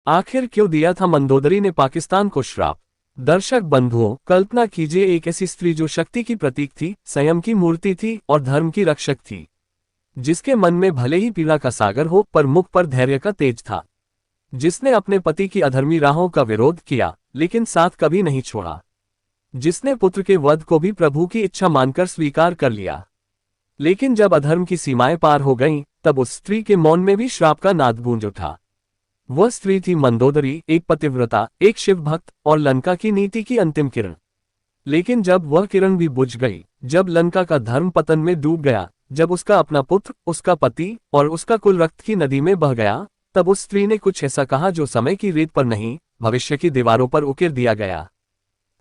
आखिर क्यों दिया था मंदोदरी ने पाकिस्तान को श्राप। दर्शक बंधुओं, कल्पना कीजिए एक ऐसी स्त्री जो शक्ति की प्रतीक थी, संयम की मूर्ति थी और धर्म की रक्षक थी, जिसके मन में भले ही पीड़ा का सागर हो पर मुख पर धैर्य का तेज था, जिसने अपने पति की अधर्मी राहों का विरोध किया लेकिन साथ कभी नहीं छोड़ा, जिसने पुत्र के वध को भी प्रभु की इच्छा मानकर स्वीकार कर लिया। लेकिन जब अधर्म की सीमाएं पार हो गईं, तब उस स्त्री के मौन में भी श्राप का नाद गूंज उठा। वह स्त्री थी मंदोदरी, एक पतिव्रता, एक शिव भक्त और लंका की नीति की अंतिम किरण। लेकिन जब वह किरण भी बुझ गई, जब लंका का धर्म पतन में डूब गया, जब उसका अपना पुत्र, उसका पति और उसका कुल रक्त की नदी में बह गया, तब उस स्त्री ने कुछ ऐसा कहा जो समय की रेत पर नहीं, भविष्य की दीवारों पर उकेर दिया गया।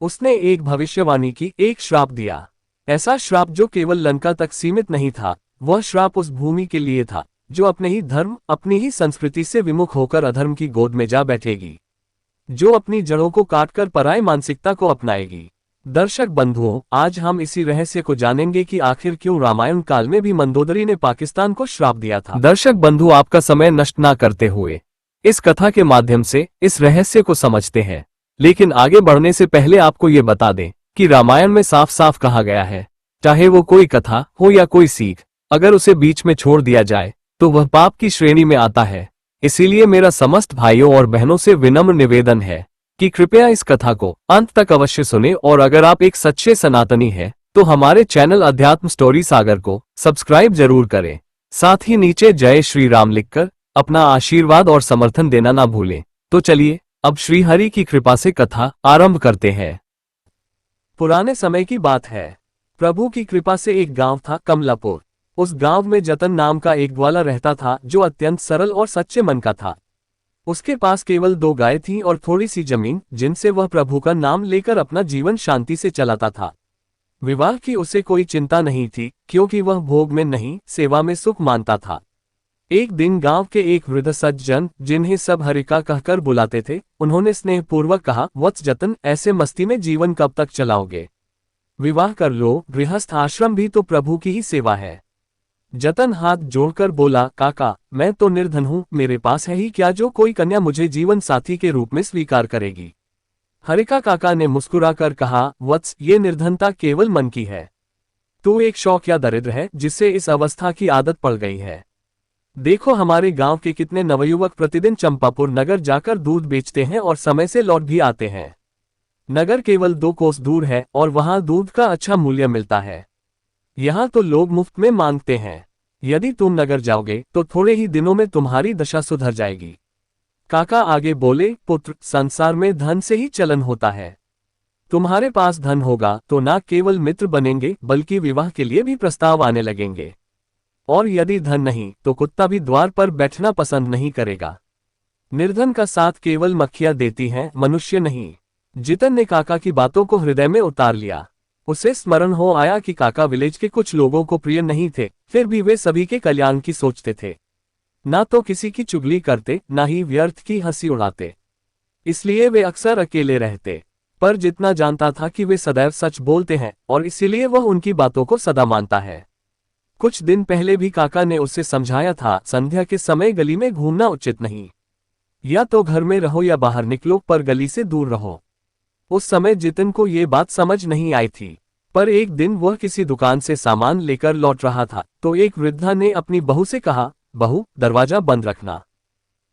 उसने एक भविष्यवाणी की, एक श्राप दिया। ऐसा श्राप जो केवल लंका तक सीमित नहीं था, वह श्राप उस भूमि के लिए था जो अपने ही धर्म, अपनी ही संस्कृति से विमुख होकर अधर्म की गोद में जा बैठेगी, जो अपनी जड़ों को काटकर पराय मानसिकता को अपनाएगी। दर्शक बंधुओं, आज हम इसी रहस्य को जानेंगे कि आखिर क्यों रामायण काल में भी मंदोदरी ने पाकिस्तान को श्राप दिया था। दर्शक बंधु, आपका समय नष्ट ना करते हुए इस कथा के माध्यम से इस रहस्य को समझते हैं। लेकिन आगे बढ़ने से पहले आपको ये बता दें कि रामायण में साफ साफ कहा गया है, चाहे वो कोई कथा हो या कोई सीख, अगर उसे बीच में छोड़ दिया जाए तो वह पाप की श्रेणी में आता है। इसीलिए मेरा समस्त भाइयों और बहनों से विनम्र निवेदन है कि कृपया इस कथा को अंत तक अवश्य सुने, और अगर आप एक सच्चे सनातनी हैं तो हमारे चैनल अध्यात्म स्टोरी सागर को सब्सक्राइब जरूर करें। साथ ही नीचे जय श्री राम लिखकर अपना आशीर्वाद और समर्थन देना ना भूलें। तो चलिए अब श्रीहरि की कृपा से कथा आरंभ करते हैं। पुराने समय की बात है। प्रभु की कृपा से एक गांव था, कमलापुर। उस गांव में जतन नाम का एक ग्वाला रहता था जो अत्यंत सरल और सच्चे मन का था। उसके पास केवल 2 गायें थीं और थोड़ी सी जमीन, जिनसे वह प्रभु का नाम लेकर अपना जीवन शांति से चलाता था। विवाह की उसे कोई चिंता नहीं थी, क्योंकि वह भोग में नहीं, सेवा में सुख मानता था। एक दिन गांव के एक वृद्ध सज्जन, जिन्हें सब हरिका कहकर बुलाते थे, उन्होंने स्नेहपूर्वक कहा, वत्स जतन, ऐसे मस्ती में जीवन कब तक चलाओगे? विवाह कर लो, गृहस्थ आश्रम भी तो प्रभु की ही सेवा है। जतन हाथ जोड़कर बोला, काका, मैं तो निर्धन हूँ, मेरे पास है ही क्या जो कोई कन्या मुझे जीवन साथी के रूप में स्वीकार करेगी? हरिका काका ने मुस्कुराकर कहा, वत्स, ये निर्धनता केवल मन की है। तू एक शौक या दरिद्र है जिससे इस अवस्था की आदत पड़ गई है। देखो हमारे गांव के कितने नवयुवक प्रतिदिन चंपापुर नगर जाकर दूध बेचते हैं और समय से लौट भी आते हैं। नगर केवल 2 कोस दूर है और वहां दूध का अच्छा मूल्य मिलता है। यहाँ तो लोग मुफ्त में मांगते हैं। यदि तुम नगर जाओगे तो थोड़े ही दिनों में तुम्हारी दशा सुधर जाएगी। काका आगे बोले, पुत्र, संसार में धन से ही चलन होता है। तुम्हारे पास धन होगा तो न केवल मित्र बनेंगे बल्कि विवाह के लिए भी प्रस्ताव आने लगेंगे, और यदि धन नहीं तो कुत्ता भी द्वार पर बैठना पसंद नहीं करेगा। निर्धन का साथ केवल मक्खियां देती हैं, मनुष्य नहीं। जितन ने काका की बातों को हृदय में उतार लिया। उसे स्मरण हो आया कि काका विलेज के कुछ लोगों को प्रिय नहीं थे, फिर भी वे सभी के कल्याण की सोचते थे। ना तो किसी की चुगली करते, ना ही व्यर्थ की हंसी उड़ाते। इसलिए वे अक्सर अकेले रहते। पर जितना जानता था कि वे सदैव सच बोलते हैं और इसीलिए वह उनकी बातों को सदा मानता है। कुछ दिन पहले भी काका ने उसे समझाया था, संध्या के समय गली में घूमना उचित नहीं। या तो घर में रहो या बाहर निकलो, पर गली से दूर रहो। उस समय जितन को ये बात समझ नहीं आई थी, पर एक दिन वह किसी दुकान से सामान लेकर लौट रहा था तो एक वृद्धा ने अपनी बहू से कहा, बहू, दरवाजा बंद रखना,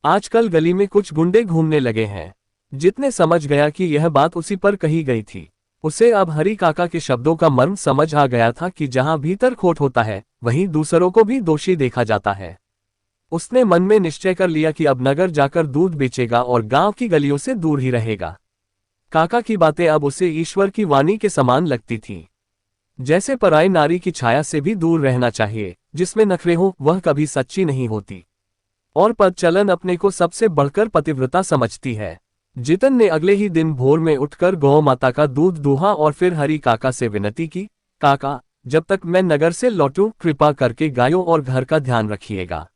आजकल गली में कुछ गुंडे घूमने लगे हैं। जितने समझ गया कि यह बात उसी पर कही गई थी। उसे अब हरि काका के शब्दों का मर्म समझ आ गया था कि जहां भीतर खोट होता है वहीं दूसरों को भी दोषी देखा जाता है। उसने मन में निश्चय कर लिया कि अब नगर जाकर दूध बेचेगा और गांव की गलियों से दूर ही रहेगा। काका की बातें अब उसे ईश्वर की वाणी के समान लगती थीं। जैसे पराई नारी की छाया से भी दूर रहना चाहिए, जिसमें नखरे हो वह कभी सच्ची नहीं होती, और पद चलन अपने को सबसे बढ़कर पतिव्रता समझती है। जितन ने अगले ही दिन भोर में उठकर गौ माता का दूध दूहा और फिर हरि काका से विनती की, काका, जब तक मैं नगर से लौटूं कृपा करके गायों और घर का ध्यान रखिएगा।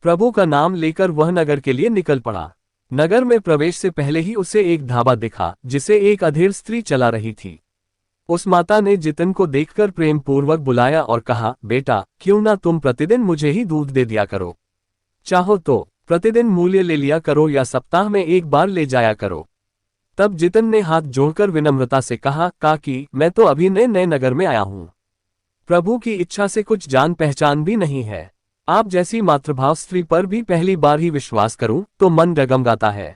प्रभु का नाम लेकर वह नगर के लिए निकल पड़ा। नगर में प्रवेश से पहले ही उसे एक ढाबा दिखा जिसे एक अधेड़ स्त्री चला रही थी। उस माता ने जितन को देखकर प्रेम पूर्वक बुलाया और कहा, बेटा, क्यों ना तुम प्रतिदिन मुझे ही दूध दे दिया करो। चाहो तो प्रतिदिन मूल्य ले लिया करो या सप्ताह में एक बार ले जाया करो। तब जितन ने हाथ जोड़कर विनम्रता से कहा, काकी, मैं तो अभी नए नए नगर में आया हूं। प्रभु की इच्छा से कुछ जान पहचान भी नहीं है। आप जैसी मातृभाव स्त्री पर भी पहली बार ही विश्वास करूं तो मन डगमगाता है।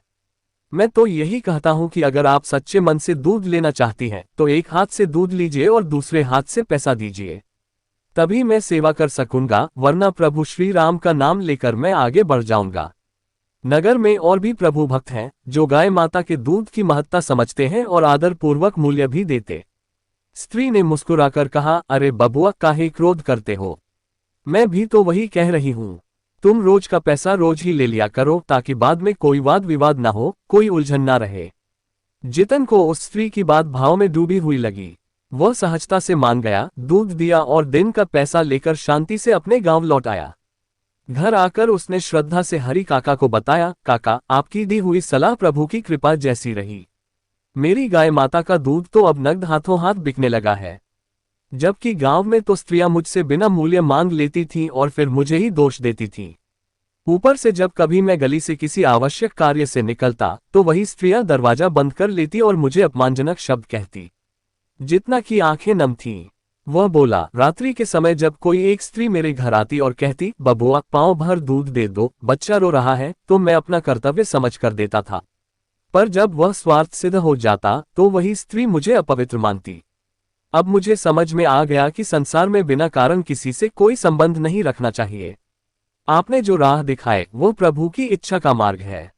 मैं तो यही कहता हूं कि अगर आप सच्चे मन से दूध लेना चाहती हैं तो एक हाथ से दूध लीजिए और दूसरे हाथ से पैसा दीजिए, तभी मैं सेवा कर सकूंगा, वरना प्रभु श्री राम का नाम लेकर मैं आगे बढ़ जाऊंगा। नगर में और भी प्रभु भक्त हैं जो गाय माता के दूध की महत्ता समझते हैं और आदर पूर्वक मूल्य भी देते। स्त्री ने मुस्कुराकर कहा, अरे बबुआ, काहे क्रोध करते हो? मैं भी तो वही कह रही हूं। तुम रोज का पैसा रोज ही ले लिया करो ताकि बाद में कोई वाद विवाद ना हो, कोई उलझन ना रहे। जितन को उस स्त्री की बात भाव में डूबी हुई लगी। वह सहजता से मान गया, दूध दिया और दिन का पैसा लेकर शांति से अपने गांव लौट आया। घर आकर उसने श्रद्धा से हरि काका को बताया, काका, आपकी दी हुई सलाह प्रभु की कृपा जैसी रही। मेरी गाय माता का दूध तो अब नगद हाथों हाथ बिकने लगा है, जबकि गांव में तो स्त्रियां मुझसे बिना मूल्य मांग लेती थीं और फिर मुझे ही दोष देती थीं। ऊपर से जब कभी मैं गली से किसी आवश्यक कार्य से निकलता तो वही स्त्रियां दरवाजा बंद कर लेती और मुझे अपमानजनक शब्द कहती, जितना की आंखें नम थीं। वह बोला, रात्रि के समय जब कोई एक स्त्री मेरे घर आती और कहती, बबुआ, पांव भर दूध दे दो, बच्चा रो रहा है, तो मैं अपना कर्तव्य समझ कर देता था। पर जब वह स्वार्थ सिद्ध हो जाता तो वही स्त्री मुझे अपवित्र मानती। अब मुझे समझ में आ गया कि संसार में बिना कारण किसी से कोई संबंध नहीं रखना चाहिए। आपने जो राह दिखाए वो प्रभु की इच्छा का मार्ग है।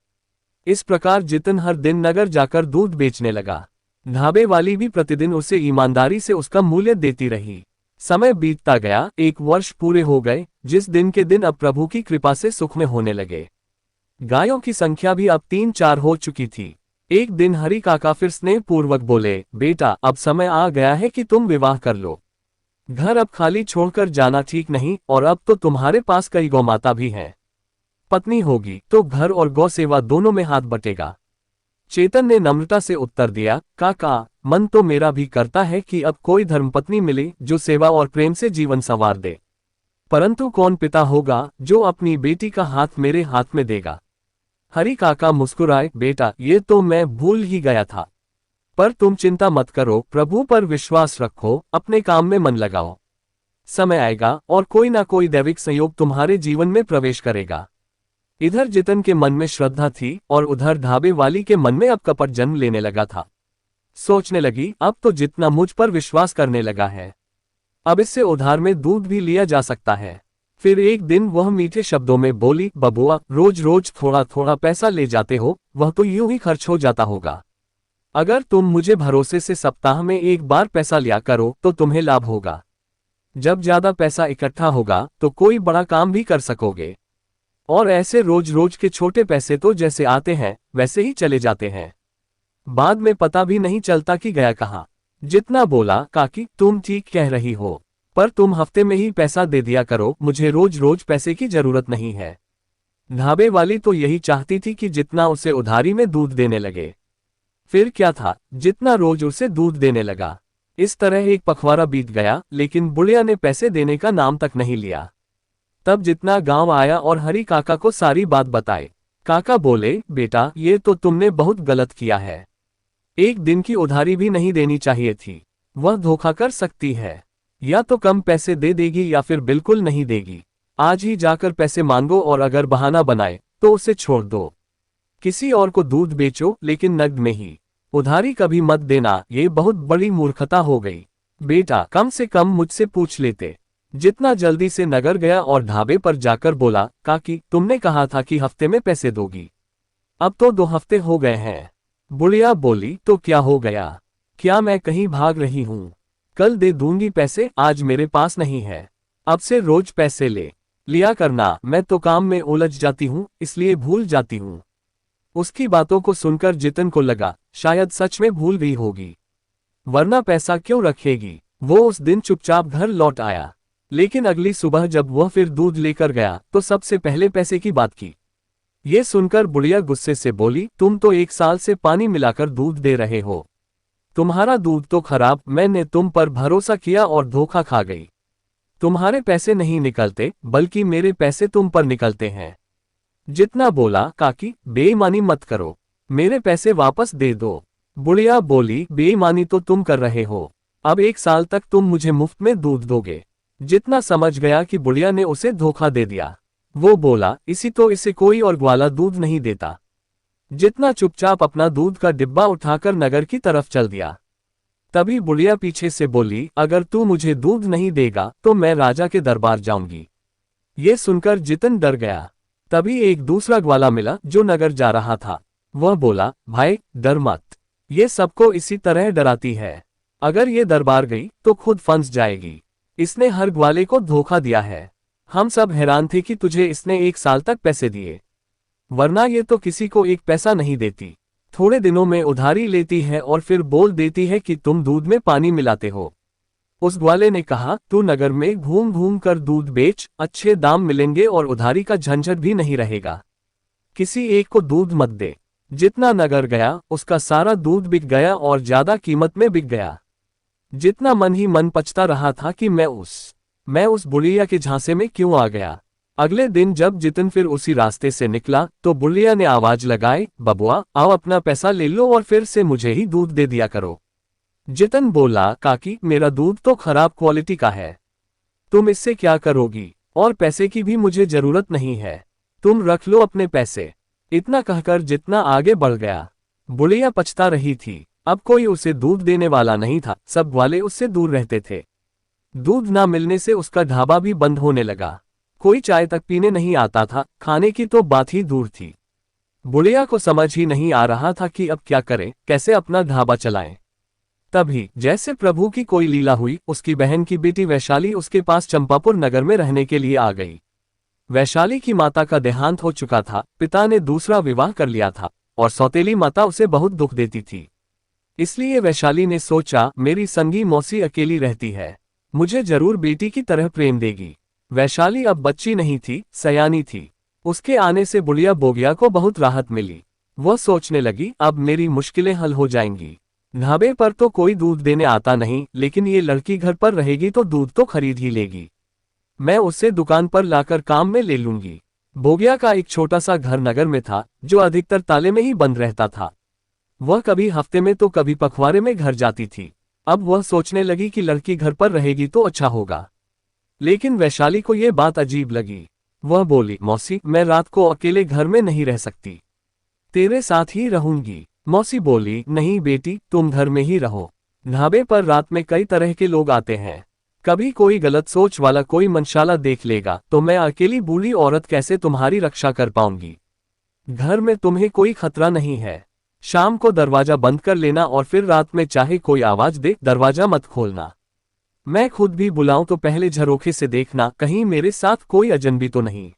इस प्रकार जितन हर दिन नगर जाकर दूध बेचने लगा। ढाबे वाली भी प्रतिदिन उसे ईमानदारी से उसका मूल्य देती रही। समय बीतता गया, 1 वर्ष पूरे हो गए, जिस दिन के दिन अब प्रभु की कृपा से सुख में होने लगे। गायों की संख्या भी अब 3-4 हो चुकी थी। एक दिन हरि काका फिर स्नेह पूर्वक बोले, बेटा, अब समय आ गया है कि तुम विवाह कर लो। घर अब खाली छोड़कर जाना ठीक नहीं, और अब तो तुम्हारे पास कई गौमाता भी हैं। पत्नी होगी तो घर और गौ सेवा दोनों में हाथ बटेगा। चेतन ने नम्रता से उत्तर दिया, काका, मन तो मेरा भी करता है कि अब कोई धर्मपत्नी मिले जो सेवा और प्रेम से जीवन संवार दे, परंतु कौन पिता होगा जो अपनी बेटी का हाथ मेरे हाथ में देगा? हरि काका मुस्कुराए, बेटा, ये तो मैं भूल ही गया था। पर तुम चिंता मत करो, प्रभु पर विश्वास रखो, अपने काम में मन लगाओ। समय आएगा और कोई ना कोई दैविक संयोग तुम्हारे जीवन में प्रवेश करेगा। इधर जितन के मन में श्रद्धा थी और उधर ढाबे वाली के मन में अब कपट जन्म लेने लगा था। सोचने लगी, अब तो जितना मुझ पर विश्वास करने लगा है, अब इससे उधार में दूध भी लिया जा सकता है। फिर एक दिन वह मीठे शब्दों में बोली, बबुआ, रोज रोज थोड़ा थोड़ा पैसा ले जाते हो, वह तो यूं ही खर्च हो जाता होगा। अगर तुम मुझे भरोसे से सप्ताह में एक बार पैसा लिया करो तो तुम्हें लाभ होगा। जब ज्यादा पैसा इकट्ठा होगा तो कोई बड़ा काम भी कर सकोगे। और ऐसे रोज रोज के छोटे पैसे तो जैसे आते हैं वैसे ही चले जाते हैं, बाद में पता भी नहीं चलता कि गया कहाँ। जितना बोला, काकी, तुम ठीक कह रही हो, पर तुम हफ्ते में ही पैसा दे दिया करो, मुझे रोज रोज पैसे की जरूरत नहीं है। ढाबे वाली तो यही चाहती थी कि जितना उसे उधारी में दूध देने लगे। फिर क्या था, जितना रोज उसे दूध देने लगा। इस तरह एक पखवाड़ा बीत गया, लेकिन बुढ़िया ने पैसे देने का नाम तक नहीं लिया। तब जितना गांव आया और हरि काका को सारी बात बताई। काका बोले, बेटा, ये तो तुमने बहुत गलत किया है। एक दिन की उधारी भी नहीं देनी चाहिए थी। वह धोखा कर सकती है, या तो कम पैसे दे देगी या फिर बिल्कुल नहीं देगी। आज ही जाकर पैसे मांगो और अगर बहाना बनाए तो उसे छोड़ दो। किसी और को दूध बेचो, लेकिन नगद में ही। उधारी कभी मत देना, ये बहुत बड़ी मूर्खता हो गई। बेटा, कम से कम मुझसे पूछ लेते। जितना जल्दी से नगर गया और ढाबे पर जाकर बोला, काकी, तुमने कहा था कि हफ्ते में पैसे दोगी, अब तो 2 हफ्ते हो गए हैं। बुढ़िया बोली, तो क्या हो गया? क्या मैं कहीं भाग रही हूँ? कल दे दूंगी पैसे, आज मेरे पास नहीं है। अब से रोज पैसे ले लिया करना, मैं तो काम में उलझ जाती हूँ, इसलिए भूल जाती हूँ। उसकी बातों को सुनकर जितन को लगा, शायद सच में भूल गई होगी, वरना पैसा क्यों रखेगी। वो उस दिन चुपचाप घर लौट आया, लेकिन अगली सुबह जब वह फिर दूध लेकर गया तो सबसे पहले पैसे की बात की। ये सुनकर बुढ़िया गुस्से से बोली, तुम तो 1 साल से पानी मिलाकर दूध दे रहे हो, तुम्हारा दूध तो खराब। मैंने तुम पर भरोसा किया और धोखा खा गई। तुम्हारे पैसे नहीं निकलते, बल्कि मेरे पैसे तुम पर निकलते हैं। जितना बोला, काकी बेईमानी मत करो, मेरे पैसे वापस दे दो। बुढ़िया बोली, बेईमानी तो तुम कर रहे हो, अब 1 साल तक तुम मुझे मुफ्त में दूध दोगे। जितना समझ गया कि बुढ़िया ने उसे धोखा दे दिया। वो बोला, इसे कोई और ग्वाला दूध नहीं देता। जितना चुपचाप अपना दूध का डिब्बा उठाकर नगर की तरफ चल दिया। तभी बुढ़िया पीछे से बोली, अगर तू मुझे दूध नहीं देगा तो मैं राजा के दरबार जाऊंगी। ये सुनकर जितन डर गया। तभी एक दूसरा ग्वाला मिला जो नगर जा रहा था। वह बोला, भाई डर मत, ये सबको इसी तरह डराती है, अगर ये दरबार गई तो खुद फंस जाएगी। इसने हर ग्वाले को धोखा दिया है। हम सब हैरान थे कि तुझे इसने 1 साल तक पैसे दिए, वरना ये तो किसी को 1 पैसा नहीं देती। थोड़े दिनों में उधारी लेती है और फिर बोल देती है कि तुम दूध में पानी मिलाते हो। उस ग्वाले ने कहा, तू नगर में घूम घूम कर दूध बेच, अच्छे दाम मिलेंगे और उधारी का झंझट भी नहीं रहेगा। किसी एक को दूध मत दे। जितना नगर गया उसका सारा दूध बिक गया और ज्यादा कीमत में बिक गया। जितना मन ही मन पछता रहा था कि मैं उस बुढ़िया के झांसे में क्यों आ गया। अगले दिन जब जितन फिर उसी रास्ते से निकला तो बुढ़िया ने आवाज लगाई, बबुआ आओ अपना पैसा ले लो और फिर से मुझे ही दूध दे दिया करो। जितन बोला, काकी मेरा दूध तो खराब क्वालिटी का है, तुम इससे क्या करोगी, और पैसे की भी मुझे जरूरत नहीं है, तुम रख लो अपने पैसे। इतना कहकर जितना आगे बढ़ गया। बुढ़िया पछता रही थी, अब कोई उसे दूध देने वाला नहीं था, सब ग्वाले उससे दूर रहते थे। दूध ना मिलने से उसका ढाबा भी बंद होने लगा। कोई चाय तक पीने नहीं आता था, खाने की तो बात ही दूर थी। बुढ़िया को समझ ही नहीं आ रहा था कि अब क्या करें, कैसे अपना ढाबा चलाएं। तभी जैसे प्रभु की कोई लीला हुई, उसकी बहन की बेटी वैशाली उसके पास चंपापुर नगर में रहने के लिए आ गई। वैशाली की माता का देहांत हो चुका था, पिता ने दूसरा विवाह कर लिया था और सौतेली माता उसे बहुत दुख देती थी। इसलिए वैशाली ने सोचा, मेरी संगी मौसी अकेली रहती है, मुझे जरूर बेटी की तरह प्रेम देगी। वैशाली अब बच्ची नहीं थी, सयानी थी। उसके आने से बुढ़िया बोगिया को बहुत राहत मिली। वह सोचने लगी, अब मेरी मुश्किलें हल हो जाएंगी। ढाबे पर तो कोई दूध देने आता नहीं, लेकिन ये लड़की घर पर रहेगी तो दूध तो खरीद ही लेगी। मैं उसे दुकान पर लाकर काम में ले लूंगी। बोगिया का एक छोटा सा घर नगर में था, जो अधिकतर ताले में ही बंद रहता था। वह कभी हफ्ते में तो कभी पखवाड़े में घर जाती थी। अब वह सोचने लगी कि लड़की घर पर रहेगी तो अच्छा होगा। लेकिन वैशाली को यह बात अजीब लगी। वह बोली, मौसी मैं रात को अकेले घर में नहीं रह सकती, तेरे साथ ही रहूंगी। मौसी बोली, नहीं बेटी तुम घर में ही रहो, ढाबे पर रात में कई तरह के लोग आते हैं, कभी कोई गलत सोच वाला कोई मनशाला देख लेगा तो मैं अकेली बूढ़ी औरत कैसे तुम्हारी रक्षा कर पाऊंगी। घर में तुम्हें कोई खतरा नहीं है, शाम को दरवाजा बंद कर लेना और फिर रात में चाहे कोई आवाज दे दरवाजा मत खोलना। मैं खुद भी बुलाऊं तो पहले झरोखे से देखना कहीं मेरे साथ कोई अजनबी तो नहीं।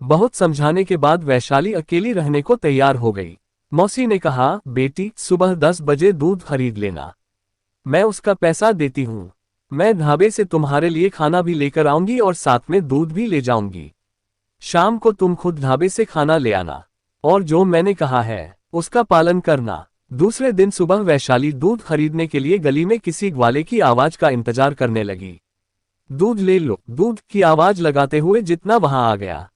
बहुत समझाने के बाद वैशाली अकेली रहने को तैयार हो गई। मौसी ने कहा, बेटी सुबह 10 बजे दूध खरीद लेना, मैं उसका पैसा देती हूँ। मैं ढाबे से तुम्हारे लिए खाना भी लेकर आऊंगी और साथ में दूध भी ले जाऊंगी। शाम को तुम खुद ढाबे से खाना ले आना और जो मैंने कहा है उसका पालन करना। दूसरे दिन सुबह वैशाली दूध खरीदने के लिए गली में किसी ग्वाले की आवाज का इंतजार करने लगी। दूध ले लो, दूध की आवाज लगाते हुए जितना वहां आ गया।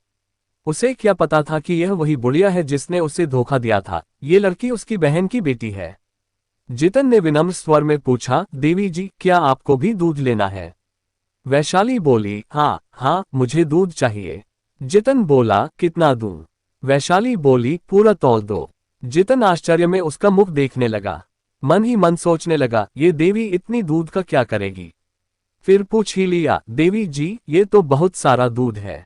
उसे क्या पता था कि यह वही बुढ़िया है जिसने उसे धोखा दिया था, ये लड़की उसकी बहन की बेटी है। जितन ने विनम्र स्वर में पूछा, देवी जी क्या आपको भी दूध लेना है? वैशाली बोली, हाँ मुझे दूध चाहिए। जितन बोला, कितना दूं? वैशाली बोली, पूरा तौल दो। जितन आश्चर्य में उसका मुख देखने लगा, मन ही मन सोचने लगा, ये देवी इतनी दूध का क्या करेगी। फिर पूछ ही लिया, देवी जी ये तो बहुत सारा दूध है,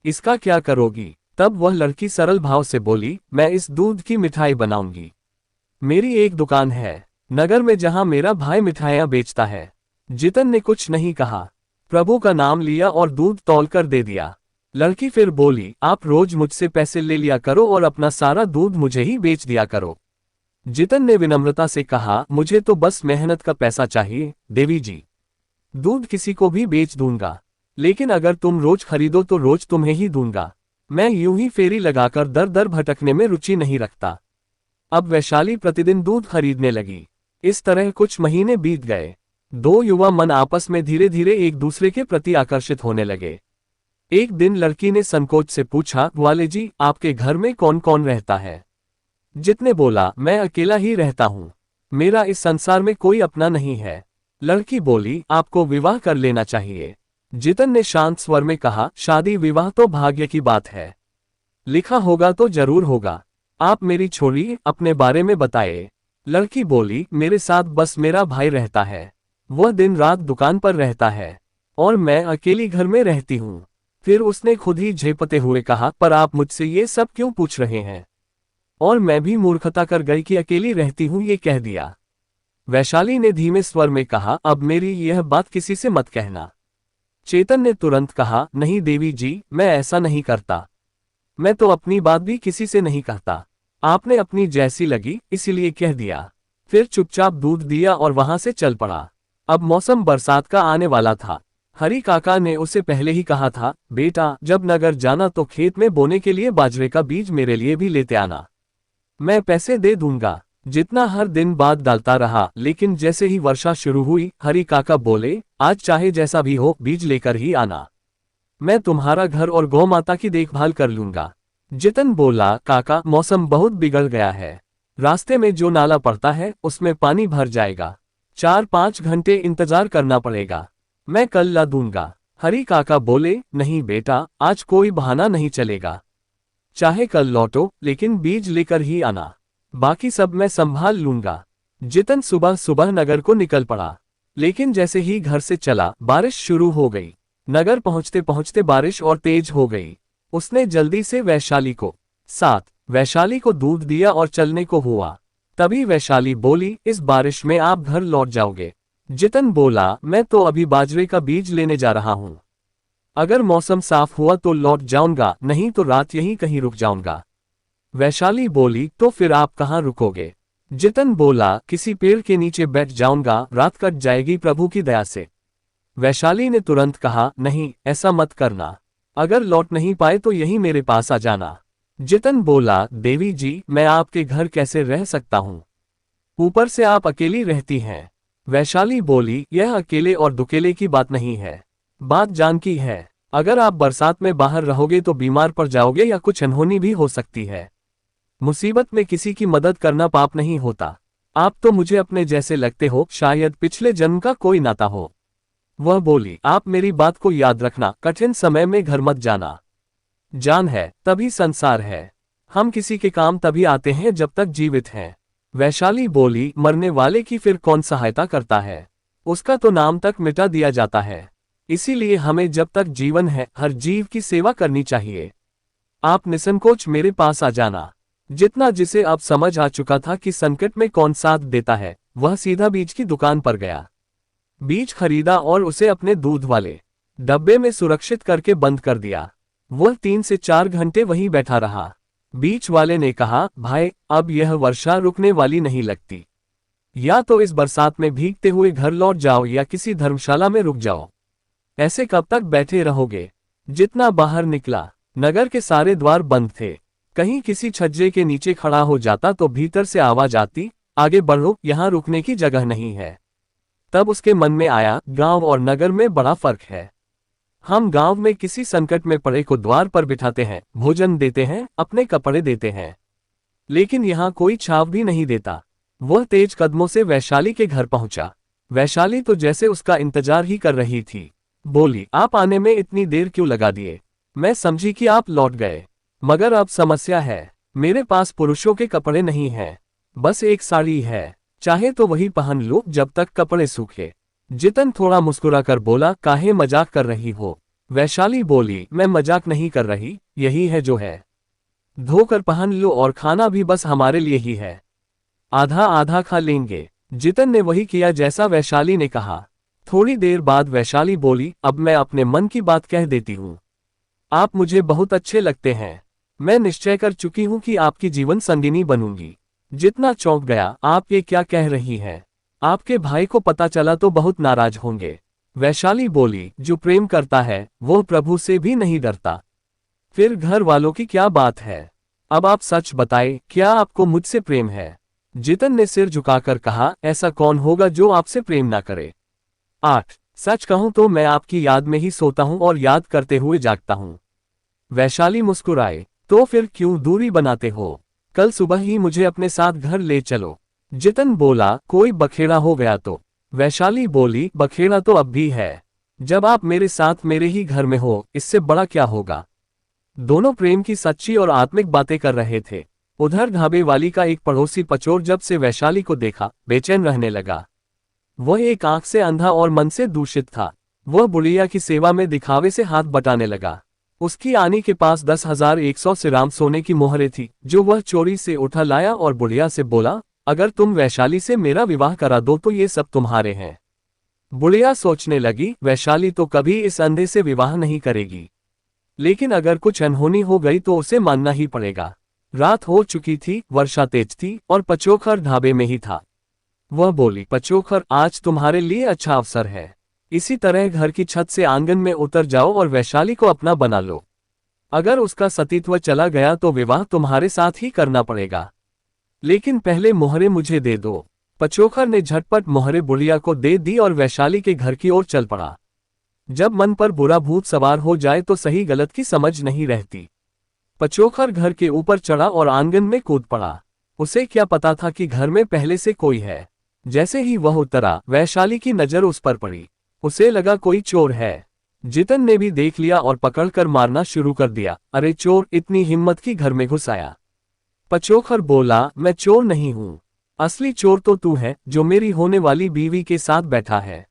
इसका क्या करोगी? तब वह लड़की सरल भाव से बोली, मैं इस दूध की मिठाई बनाऊंगी। मेरी एक दुकान है नगर में जहां मेरा भाई मिठाइयां बेचता है। जितन ने कुछ नहीं कहा, प्रभु का नाम लिया और दूध तौल कर दे दिया। लड़की फिर बोली, आप रोज मुझसे पैसे ले लिया करो और अपना सारा दूध मुझे ही बेच दिया करो। जितन ने विनम्रता से कहा, मुझे तो बस मेहनत का पैसा चाहिए देवी जी, दूध किसी को भी बेच दूंगा, लेकिन अगर तुम रोज खरीदो तो रोज तुम्हें ही दूंगा। मैं यूं ही फेरी लगाकर दर दर भटकने में रुचि नहीं रखता। अब वैशाली प्रतिदिन दूध खरीदने लगी। इस तरह कुछ महीने बीत गए। दो युवा मन आपस में धीरे धीरे एक दूसरे के प्रति आकर्षित होने लगे। एक दिन लड़की ने संकोच से पूछा, ग्वाले जी आपके घर में कौन कौन रहता है? जित ने बोला, मैं अकेला ही रहता हूँ, मेरा इस संसार में कोई अपना नहीं है। लड़की बोली, आपको विवाह कर लेना चाहिए। जितन ने शांत स्वर में कहा, शादी विवाह तो भाग्य की बात है, लिखा होगा तो जरूर होगा। आप मेरी छोड़िए, अपने बारे में बताइए। लड़की बोली, मेरे साथ बस मेरा भाई रहता है, वह दिन रात दुकान पर रहता है और मैं अकेली घर में रहती हूँ। फिर उसने खुद ही झेपते हुए कहा, पर आप मुझसे ये सब क्यों पूछ रहे हैं? और मैं भी मूर्खता कर गई कि अकेली रहती हूँ ये कह दिया। वैशाली ने धीमे स्वर में कहा, अब मेरी यह बात किसी से मत कहना। चेतन ने तुरंत कहा, नहीं देवी जी, मैं ऐसा नहीं करता, मैं तो अपनी बात भी किसी से नहीं कहता, आपने अपनी जैसी लगी इसीलिए कह दिया। फिर चुपचाप दूध दिया और वहां से चल पड़ा। अब मौसम बरसात का आने वाला था। हरी काका ने उसे पहले ही कहा था, बेटा जब नगर जाना तो खेत में बोने के लिए बाजरे का बीज मेरे लिए भी लेते आना, मैं पैसे दे दूंगा। जितना हर दिन बाद डालता रहा, लेकिन जैसे ही वर्षा शुरू हुई, हरी काका बोले, आज चाहे जैसा भी हो बीज लेकर ही आना, मैं तुम्हारा घर और गौ माता की देखभाल कर लूंगा। जितन बोला, काका मौसम बहुत बिगड़ गया है, रास्ते में जो नाला पड़ता है उसमें पानी भर जाएगा, 4-5 घंटे इंतजार करना पड़ेगा, मैं कल ला दूंगा। हरी काका बोले, नहीं बेटा, आज कोई बहाना नहीं चलेगा, चाहे कल लौटो लेकिन बीज लेकर ही आना, बाकी सब मैं संभाल लूंगा। जितन सुबह सुबह नगर को निकल पड़ा, लेकिन जैसे ही घर से चला बारिश शुरू हो गई। नगर पहुंचते पहुंचते बारिश और तेज हो गई। उसने जल्दी से वैशाली को दूध दिया और चलने को हुआ। तभी वैशाली बोली, इस बारिश में आप घर लौट जाओगे? जितन बोला, मैं तो अभी बाजरे का बीज लेने जा रहा हूँ, अगर मौसम साफ हुआ तो लौट जाऊंगा, नहीं तो रात यहीं कहीं रुक जाऊंगा। वैशाली बोली, तो फिर आप कहाँ रुकोगे? जितन बोला, किसी पेड़ के नीचे बैठ जाऊंगा, रात कट जाएगी प्रभु की दया से। वैशाली ने तुरंत कहा, नहीं ऐसा मत करना, अगर लौट नहीं पाए तो यहीं मेरे पास आ जाना। जितन बोला, देवी जी मैं आपके घर कैसे रह सकता हूँ, ऊपर से आप अकेली रहती हैं। वैशाली बोली, यह अकेले और दुकेले की बात नहीं है, बात जान की है, अगर आप बरसात में बाहर रहोगे तो बीमार पड़ जाओगे या कुछ अनहोनी भी हो सकती है। मुसीबत में किसी की मदद करना पाप नहीं होता, आप तो मुझे अपने जैसे लगते हो, शायद पिछले जन्म का कोई नाता हो। वह बोली, आप मेरी बात को याद रखना, कठिन समय में घर मत जाना, जान है तभी संसार है, हम किसी के काम तभी आते हैं जब तक जीवित हैं। वैशाली बोली, मरने वाले की फिर कौन सहायता करता है, उसका तो नाम तक मिटा दिया जाता है, इसीलिए हमें जब तक जीवन है हर जीव की सेवा करनी चाहिए। आप निसंकोच मेरे पास आ जाना। जितना जिसे अब समझ आ चुका था कि संकट में कौन साथ देता है, वह सीधा बीज की दुकान पर गया, बीज खरीदा और उसे अपने दूध वाले डब्बे में सुरक्षित करके बंद कर दिया। वह 3 से 4 घंटे वहीं बैठा रहा। बीज वाले ने कहा, भाई अब यह वर्षा रुकने वाली नहीं लगती, या तो इस बरसात में भीगते हुए घर लौट जाओ या किसी धर्मशाला में रुक जाओ, ऐसे कब तक बैठे रहोगे? जितना बाहर निकला, नगर के सारे द्वार बंद थे, कहीं किसी छज्जे के नीचे खड़ा हो जाता तो भीतर से आवाज आती, आगे बढ़ो, यहाँ रुकने की जगह नहीं है। तब उसके मन में आया, गांव और नगर में बड़ा फर्क है, हम गांव में किसी संकट में पड़े को द्वार पर बिठाते हैं, भोजन देते हैं, अपने कपड़े देते हैं, लेकिन यहाँ कोई छाव भी नहीं देता। वह तेज कदमों से वैशाली के घर पहुंचा। वैशाली तो जैसे उसका इंतजार ही कर रही थी। बोली, आप आने में इतनी देर क्यों लगा दिए? मैं समझी कि आप लौट गए, मगर अब समस्या है, मेरे पास पुरुषों के कपड़े नहीं हैं, बस एक साड़ी है, चाहे तो वही पहन लो जब तक कपड़े सूखे। जितन थोड़ा मुस्कुराकर बोला, काहे मजाक कर रही हो? वैशाली बोली, मैं मजाक नहीं कर रही, यही है जो है, धोकर पहन लो और खाना भी बस हमारे लिए ही है, आधा आधा खा लेंगे। जितन ने वही किया जैसा वैशाली ने कहा। थोड़ी देर बाद वैशाली बोली, अब मैं अपने मन की बात कह देती हूँ, आप मुझे बहुत अच्छे लगते हैं, मैं निश्चय कर चुकी हूँ कि आपकी जीवन संगिनी बनूंगी। जितना चौंक गया, आप ये क्या कह रही हैं? आपके भाई को पता चला तो बहुत नाराज होंगे। वैशाली बोली, जो प्रेम करता है वो प्रभु से भी नहीं डरता, फिर घर वालों की क्या बात है? अब आप सच बताएं, क्या आपको मुझसे प्रेम है? जितन ने सिर झुकाकर कहा, ऐसा कौन होगा जो आपसे प्रेम ना करे। 8 सच कहूं तो मैं आपकी याद में ही सोता हूं और याद करते हुए जागता हूं। वैशाली मुस्कुराए। तो फिर क्यों दूरी बनाते हो? कल सुबह ही मुझे अपने साथ घर ले चलो। जितन बोला, कोई बखेड़ा हो गया तो? वैशाली बोली, बखेड़ा तो अब भी है। जब आप मेरे साथ मेरे ही घर में हो, इससे बड़ा क्या होगा? दोनों प्रेम की सच्ची और आत्मिक बातें कर रहे थे। उधर ढाबे वाली का एक पड़ोसी पचोर जब से वैशाली को देखा, बेचैन रहने लगा। वह एक आंख से अंधा और मन से दूषित था। वह बुढ़िया की सेवा में दिखावे से हाथ बटाने लगा। उसकी आनी के पास 10,100 सिराम सोने की मोहरें थी, जो वह चोरी से उठा लाया और बुढ़िया से बोला, अगर तुम वैशाली से मेरा विवाह करा दो तो ये सब तुम्हारे हैं। बुढ़िया सोचने लगी, वैशाली तो कभी इस अंधे से विवाह नहीं करेगी, लेकिन अगर कुछ अनहोनी हो गई तो उसे मानना ही पड़ेगा। रात हो चुकी थी, वर्षा तेज थी और पचोखर ढाबे में ही था। वह बोली, पचोखर, आज तुम्हारे लिए अच्छा अवसर है। इसी तरह घर की छत से आंगन में उतर जाओ और वैशाली को अपना बना लो। अगर उसका सतीत्व चला गया तो विवाह तुम्हारे साथ ही करना पड़ेगा, लेकिन पहले मोहरे मुझे दे दो। पचोखर ने झटपट मोहरे बुढ़िया को दे दी और वैशाली के घर की ओर चल पड़ा। जब मन पर बुरा भूत सवार हो जाए तो सही गलत की समझ नहीं रहती। पचोखर घर के ऊपर चढ़ा और आंगन में कूद पड़ा। उसे क्या पता था कि घर में पहले से कोई है। जैसे ही वह उतरा, वैशाली की नजर उस पर पड़ी। उसे लगा कोई चोर है। जितन ने भी देख लिया और पकड़कर मारना शुरू कर दिया। अरे चोर, इतनी हिम्मत की घर में घुस आया? पचोखर बोला, मैं चोर नहीं हूं। असली चोर तो तू है, जो मेरी होने वाली बीवी के साथ बैठा है।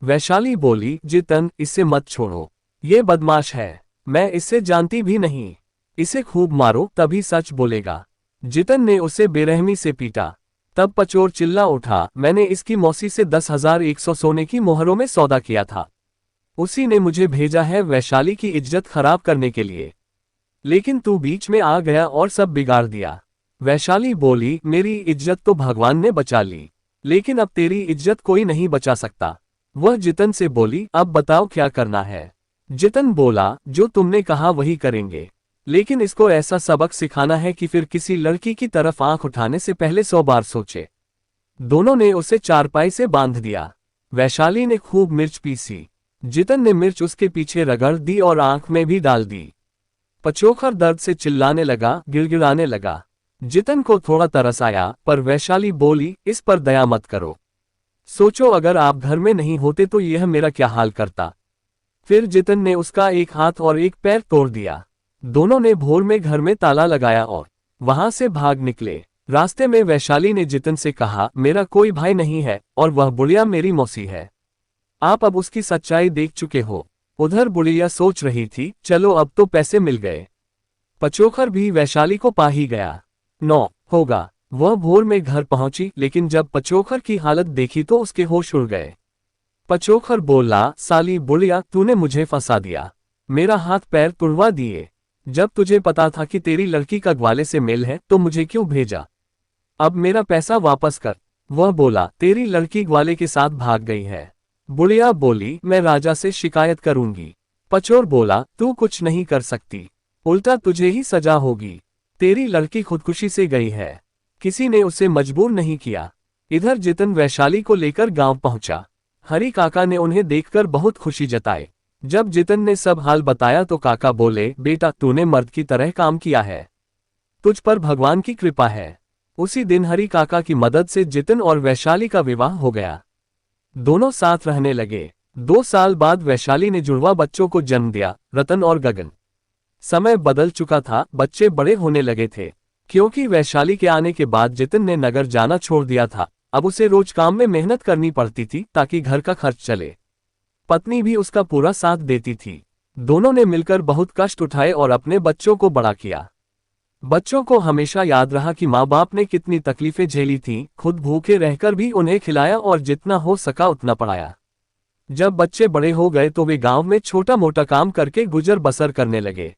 वैशाली बोली, जितन, इसे मत छोड़ो। ये बदमाश है। मैं इससे जानती भी नहीं। इसे खूब मारो, तभी सच बोलेगा। जितन ने उसे बेरहमी से पीटा। तब पचोर चिल्ला उठा, मैंने इसकी मौसी से 10,100 सोने की मोहरों में सौदा किया था। उसी ने मुझे भेजा है वैशाली की इज्जत खराब करने के लिए, लेकिन तू बीच में आ गया और सब बिगाड़ दिया। वैशाली बोली, मेरी इज्जत तो भगवान ने बचा ली, लेकिन अब तेरी इज्जत कोई नहीं बचा सकता। वह जितन से बोली, अब बताओ क्या करना है? जितन बोला, जो तुमने कहा वही करेंगे, लेकिन इसको ऐसा सबक सिखाना है कि फिर किसी लड़की की तरफ आंख उठाने से पहले 100 बार सोचे। दोनों ने उसे चारपाई से बांध दिया। वैशाली ने खूब मिर्च पीसी। जितन ने मिर्च उसके पीछे रगड़ दी और आंख में भी डाल दी। पचोखर दर्द से चिल्लाने लगा, गिड़गिड़ाने लगा। जितन को थोड़ा तरस आया, पर वैशाली बोली, इस पर दया मत करो। सोचो, अगर आप घर में नहीं होते तो यह मेरा क्या हाल करता। फिर जितन ने उसका एक हाथ और एक पैर तोड़ दिया। दोनों ने भोर में घर में ताला लगाया और वहां से भाग निकले। रास्ते में वैशाली ने जितन से कहा, मेरा कोई भाई नहीं है और वह बुढ़िया मेरी मौसी है। आप अब उसकी सच्चाई देख चुके हो। उधर बुढ़िया सोच रही थी, चलो अब तो पैसे मिल गए। पचोखर भी वैशाली को पा ही गया। 9 होगा। वह भोर में घर पहुंची, लेकिन जब पचोखर की हालत देखी तो उसके होश उड़ गए। पचोखर बोला, साली बुढ़िया, तूने मुझे फंसा दिया। मेरा हाथ पैर तुड़वा दिए। जब तुझे पता था कि तेरी लड़की का ग्वाले से मेल है तो मुझे क्यों भेजा? अब मेरा पैसा वापस कर। वह बोला, तेरी लड़की ग्वाले के साथ भाग गई है। बुढ़िया बोली, मैं राजा से शिकायत करूंगी। पचोर बोला, तू कुछ नहीं कर सकती, उल्टा तुझे ही सजा होगी। तेरी लड़की खुदकुशी से गई है, किसी ने उसे मजबूर नहीं किया। इधर जितन वैशाली को लेकर गांव पहुंचा। हरी काका ने उन्हें देखकर बहुत खुशी जताई। जब जितन ने सब हाल बताया तो काका बोले, बेटा, तूने मर्द की तरह काम किया है, तुझ पर भगवान की कृपा है। उसी दिन हरी काका की मदद से जितन और वैशाली का विवाह हो गया। दोनों साथ रहने लगे। 2 साल बाद वैशाली ने जुड़वा बच्चों को जन्म दिया, रतन और गगन। समय बदल चुका था, बच्चे बड़े होने लगे थे। क्योंकि वैशाली के आने के बाद जितन ने नगर जाना छोड़ दिया था। अब उसे रोज काम में मेहनत करनी पड़ती थी ताकि घर का खर्च चले। पत्नी भी उसका पूरा साथ देती थी। दोनों ने मिलकर बहुत कष्ट उठाए और अपने बच्चों को बड़ा किया। बच्चों को हमेशा याद रहा कि माँ बाप ने कितनी तकलीफें झेली थीं, खुद भूखे रहकर भी उन्हें खिलाया और जितना हो सका उतना पढ़ाया। जब बच्चे बड़े हो गए तो वे गांव में छोटा मोटा काम करके गुजर बसर करने लगे।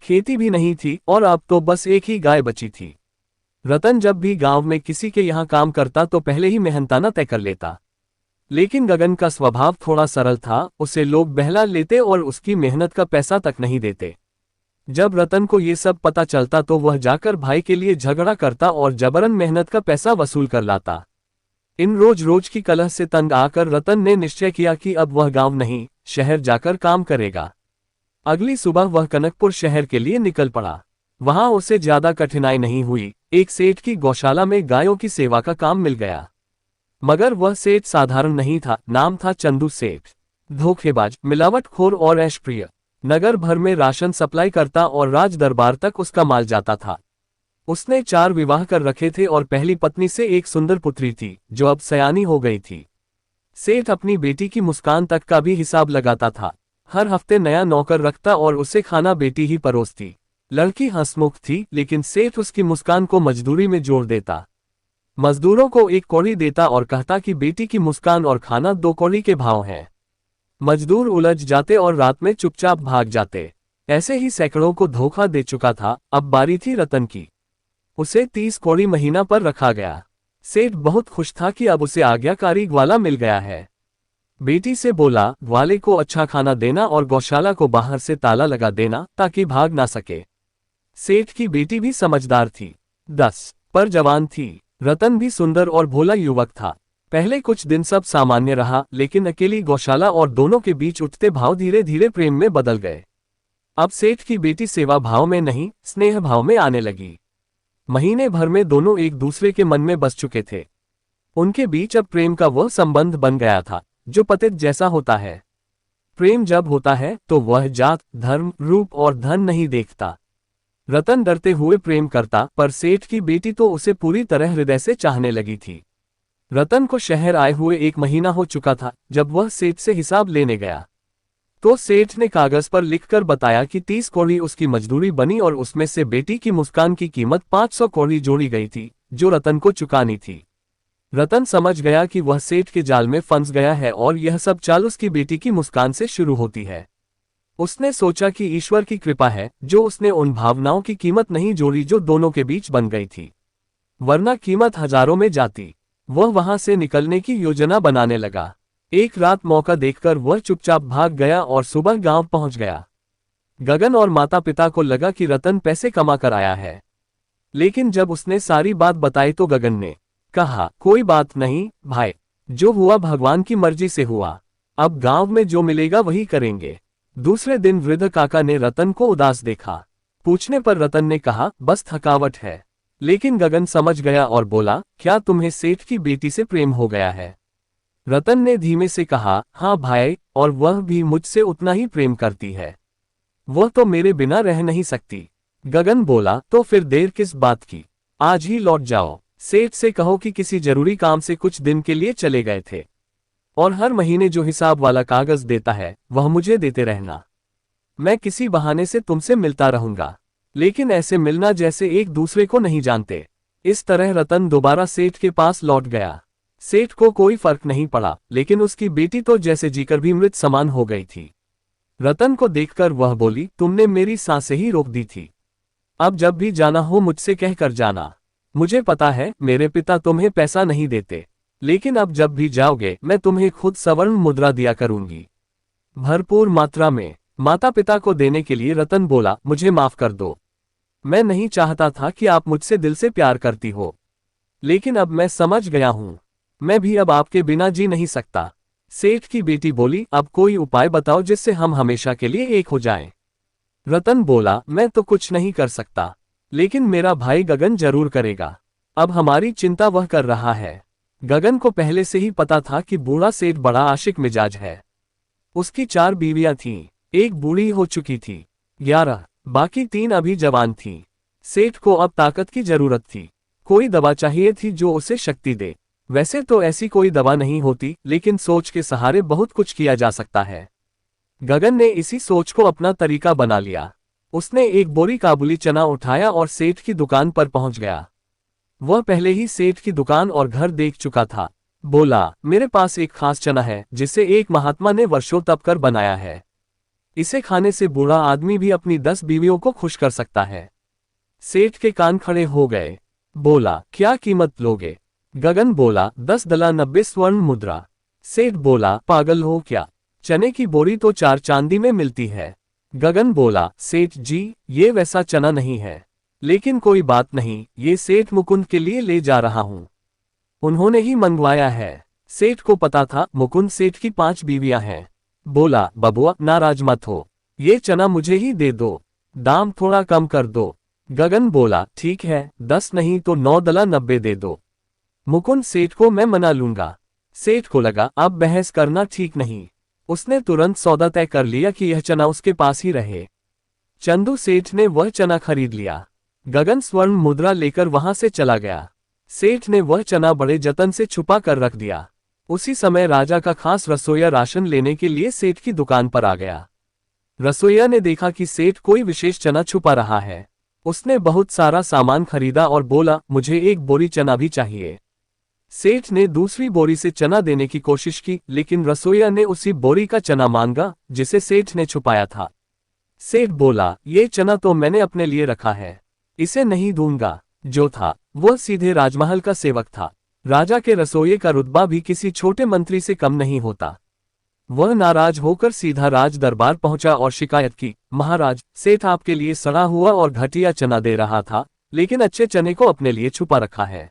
खेती भी नहीं थी और अब तो बस एक ही गाय बची थी। रतन जब भी गांव में किसी के यहाँ काम करता तो पहले ही मेहनताना तय कर लेता, लेकिन गगन का स्वभाव थोड़ा सरल था। उसे लोग बहला लेते और उसकी मेहनत का पैसा तक नहीं देते। जब रतन को ये सब पता चलता तो वह जाकर भाई के लिए झगड़ा करता और जबरन मेहनत का पैसा वसूल कर लाता। इन रोज रोज की कलह से तंग आकर रतन ने निश्चय किया कि अब वह गांव नहीं, शहर जाकर काम करेगा। अगली सुबह वह कनकपुर शहर के लिए निकल पड़ा। वहां उसे ज्यादा कठिनाई नहीं हुई, एक सेठ की गौशाला में गायों की सेवा का काम मिल गया। मगर वह सेठ साधारण नहीं था, नाम था चंदू सेठ। धोखेबाज, मिलावटखोर और ऐशप्रिय। नगर भर में राशन सप्लाई करता और राज दरबार तक उसका माल जाता था। उसने 4 विवाह कर रखे थे और पहली पत्नी से एक सुंदर पुत्री थी, जो अब सयानी हो गई थी। सेठ अपनी बेटी की मुस्कान तक का भी हिसाब लगाता था। हर हफ्ते नया नौकर रखता और उसे खाना बेटी ही परोसती। लड़की हंसमुख थी, लेकिन सेठ उसकी मुस्कान को मजदूरी में जोड़ देता। मजदूरों को 1 कौड़ी देता और कहता कि बेटी की मुस्कान और खाना 2 कौड़ी के भाव हैं। मजदूर उलझ जाते और रात में चुपचाप भाग जाते। ऐसे ही सैकड़ों को धोखा दे चुका था। अब बारी थी रतन की। उसे 30 कौड़ी महीना पर रखा गया। सेठ बहुत खुश था कि अब उसे आज्ञाकारी ग्वाला मिल गया है। बेटी से बोला, ग्वाले को अच्छा खाना देना और गौशाला को बाहर से ताला लगा देना ताकि भाग ना सके। सेठ की बेटी भी समझदार थी, 10 पर जवान थी। रतन भी सुंदर और भोला युवक था। पहले कुछ दिन सब सामान्य रहा, लेकिन अकेली गौशाला और दोनों के बीच उठते भाव धीरे धीरे प्रेम में बदल गए। अब सेठ की बेटी सेवा भाव में नहीं, स्नेह भाव में आने लगी। महीने भर में दोनों एक दूसरे के मन में बस चुके थे। उनके बीच अब प्रेम का वह संबंध बन गया था जो पतित जैसा होता है। प्रेम जब होता है तो वह जात, धर्म, रूप और धन नहीं देखता। रतन डरते हुए प्रेम करता, पर सेठ की बेटी तो उसे पूरी तरह हृदय से चाहने लगी थी। रतन को शहर आए हुए 1 महीना हो चुका था जब वह सेठ से हिसाब लेने गया। तो सेठ ने कागज पर लिखकर बताया कि 30 कौड़ी उसकी मजदूरी बनी और उसमें से बेटी की मुस्कान की कीमत 500 कौड़ी जोड़ी गई थी, जो रतन को चुकानी थी। रतन समझ गया कि वह सेठ के जाल में फंस गया है और यह सब चाल उसकी बेटी की मुस्कान से शुरू होती है। उसने सोचा कि ईश्वर की कृपा है जो उसने उन भावनाओं की कीमत नहीं जोड़ी जो दोनों के बीच बन गई थी, वरना कीमत हजारों में जाती। वह वहां से निकलने की योजना बनाने लगा। एक रात मौका देखकर वह चुपचाप भाग गया और सुबह गांव पहुंच गया। गगन और माता पिता को लगा कि रतन पैसे कमा कर आया है, लेकिन जब उसने सारी बात बताई तो गगन ने कहा, कोई बात नहीं भाई, जो हुआ भगवान की मर्जी से हुआ। अब गांव में जो मिलेगा वही करेंगे। दूसरे दिन वृद्ध काका ने रतन को उदास देखा। पूछने पर रतन ने कहा, बस थकावट है। लेकिन गगन समझ गया और बोला, क्या तुम्हें सेठ की बेटी से प्रेम हो गया है? रतन ने धीमे से कहा, हाँ भाई, और वह भी मुझसे उतना ही प्रेम करती है। वह तो मेरे बिना रह नहीं सकती। गगन बोला, तो फिर देर किस बात की, आज ही लौट जाओ। सेठ से कहो कि किसी जरूरी काम से कुछ दिन के लिए चले गए थे, और हर महीने जो हिसाब वाला कागज देता है वह मुझे देते रहना। मैं किसी बहाने से तुमसे मिलता रहूंगा, लेकिन ऐसे मिलना जैसे एक दूसरे को नहीं जानते। इस तरह रतन दोबारा सेठ के पास लौट गया। सेठ को कोई फर्क नहीं पड़ा, लेकिन उसकी बेटी तो जैसे जीकर भी मृत समान हो गई थी। रतन को देखकर वह बोली, तुमने मेरी सांसें ही रोक दी थी। अब जब भी जाना हो मुझसे कह कर जाना। मुझे पता है मेरे पिता तुम्हें पैसा नहीं देते, लेकिन अब जब भी जाओगे मैं तुम्हें खुद स्वर्ण मुद्रा दिया करूंगी, भरपूर मात्रा में। माता पिता को देने के लिए रतन बोला, मुझे माफ कर दो। मैं नहीं चाहता था कि आप मुझसे दिल से प्यार करती हो, लेकिन अब मैं समझ गया हूं। मैं भी अब आपके बिना जी नहीं सकता। सेठ की बेटी बोली, अब कोई उपाय बताओ जिससे हम हमेशा के लिए एक हो जाएं। रतन बोला, मैं तो कुछ नहीं कर सकता, लेकिन मेरा भाई गगन जरूर करेगा। अब हमारी चिंता वह कर रहा है। गगन को पहले से ही पता था कि बूढ़ा सेठ बड़ा आशिक मिजाज है। उसकी 4 बीवियां थीं, एक बूढ़ी हो चुकी थी, 11 बाकी 3 अभी जवान थीं। सेठ को अब ताकत की जरूरत थी। कोई दवा चाहिए थी जो उसे शक्ति दे। वैसे तो ऐसी कोई दवा नहीं होती, लेकिन सोच के सहारे बहुत कुछ किया जा सकता है। गगन ने इसी सोच को अपना तरीका बना लिया। उसने एक बोरी काबुली चना उठाया और सेठ की दुकान पर पहुंच गया। वह पहले ही सेठ की दुकान और घर देख चुका था। बोला, मेरे पास एक खास चना है जिसे एक महात्मा ने वर्षों तप कर बनाया है। इसे खाने से बूढ़ा आदमी भी अपनी 10 बीवियों को खुश कर सकता है। सेठ के कान खड़े हो गए। बोला, क्या कीमत लोगे? गगन बोला, 10 दला 90 स्वर्ण मुद्रा। सेठ बोला, पागल हो क्या? चने की बोरी तो 4 चांदी में मिलती है। गगन बोला, सेठ जी, ये वैसा चना नहीं है, लेकिन कोई बात नहीं, ये सेठ मुकुंद के लिए ले जा रहा हूं। उन्होंने ही मंगवाया है। सेठ को पता था मुकुंद सेठ की 5 बीवियां हैं। बोला, बबुआ नाराज मत हो, ये चना मुझे ही दे दो, दाम थोड़ा कम कर दो। गगन बोला, ठीक है, 10 नहीं तो 9 दला 90 दे दो। मुकुंद सेठ को मैं मना लूंगा। सेठ को लगा अब बहस करना ठीक नहीं। उसने तुरंत सौदा तय कर लिया कि यह चना उसके पास ही रहे। चंदू सेठ ने वह चना खरीद लिया। गगन स्वर्ण मुद्रा लेकर वहां से चला गया। सेठ ने वह चना बड़े जतन से छुपा कर रख दिया। उसी समय राजा का खास रसोइया राशन लेने के लिए सेठ की दुकान पर आ गया। रसोइया ने देखा कि सेठ कोई विशेष चना छुपा रहा है। उसने बहुत सारा सामान खरीदा और बोला, मुझे एक बोरी चना भी चाहिए। सेठ ने दूसरी बोरी से चना देने की कोशिश की, लेकिन रसोइया ने उसी बोरी का चना मांगा जिसे सेठ ने छुपाया था। सेठ बोला, ये चना तो मैंने अपने लिए रखा है, इसे नहीं दूंगा। जो था वह सीधे राजमहल का सेवक था। राजा के रसोइये का रुतबा भी किसी छोटे मंत्री से कम नहीं होता। वह नाराज होकर सीधा राज दरबार पहुंचा और शिकायत की, महाराज, सेठ आपके लिए सड़ा हुआ और घटिया चना दे रहा था, लेकिन अच्छे चने को अपने लिए छुपा रखा है।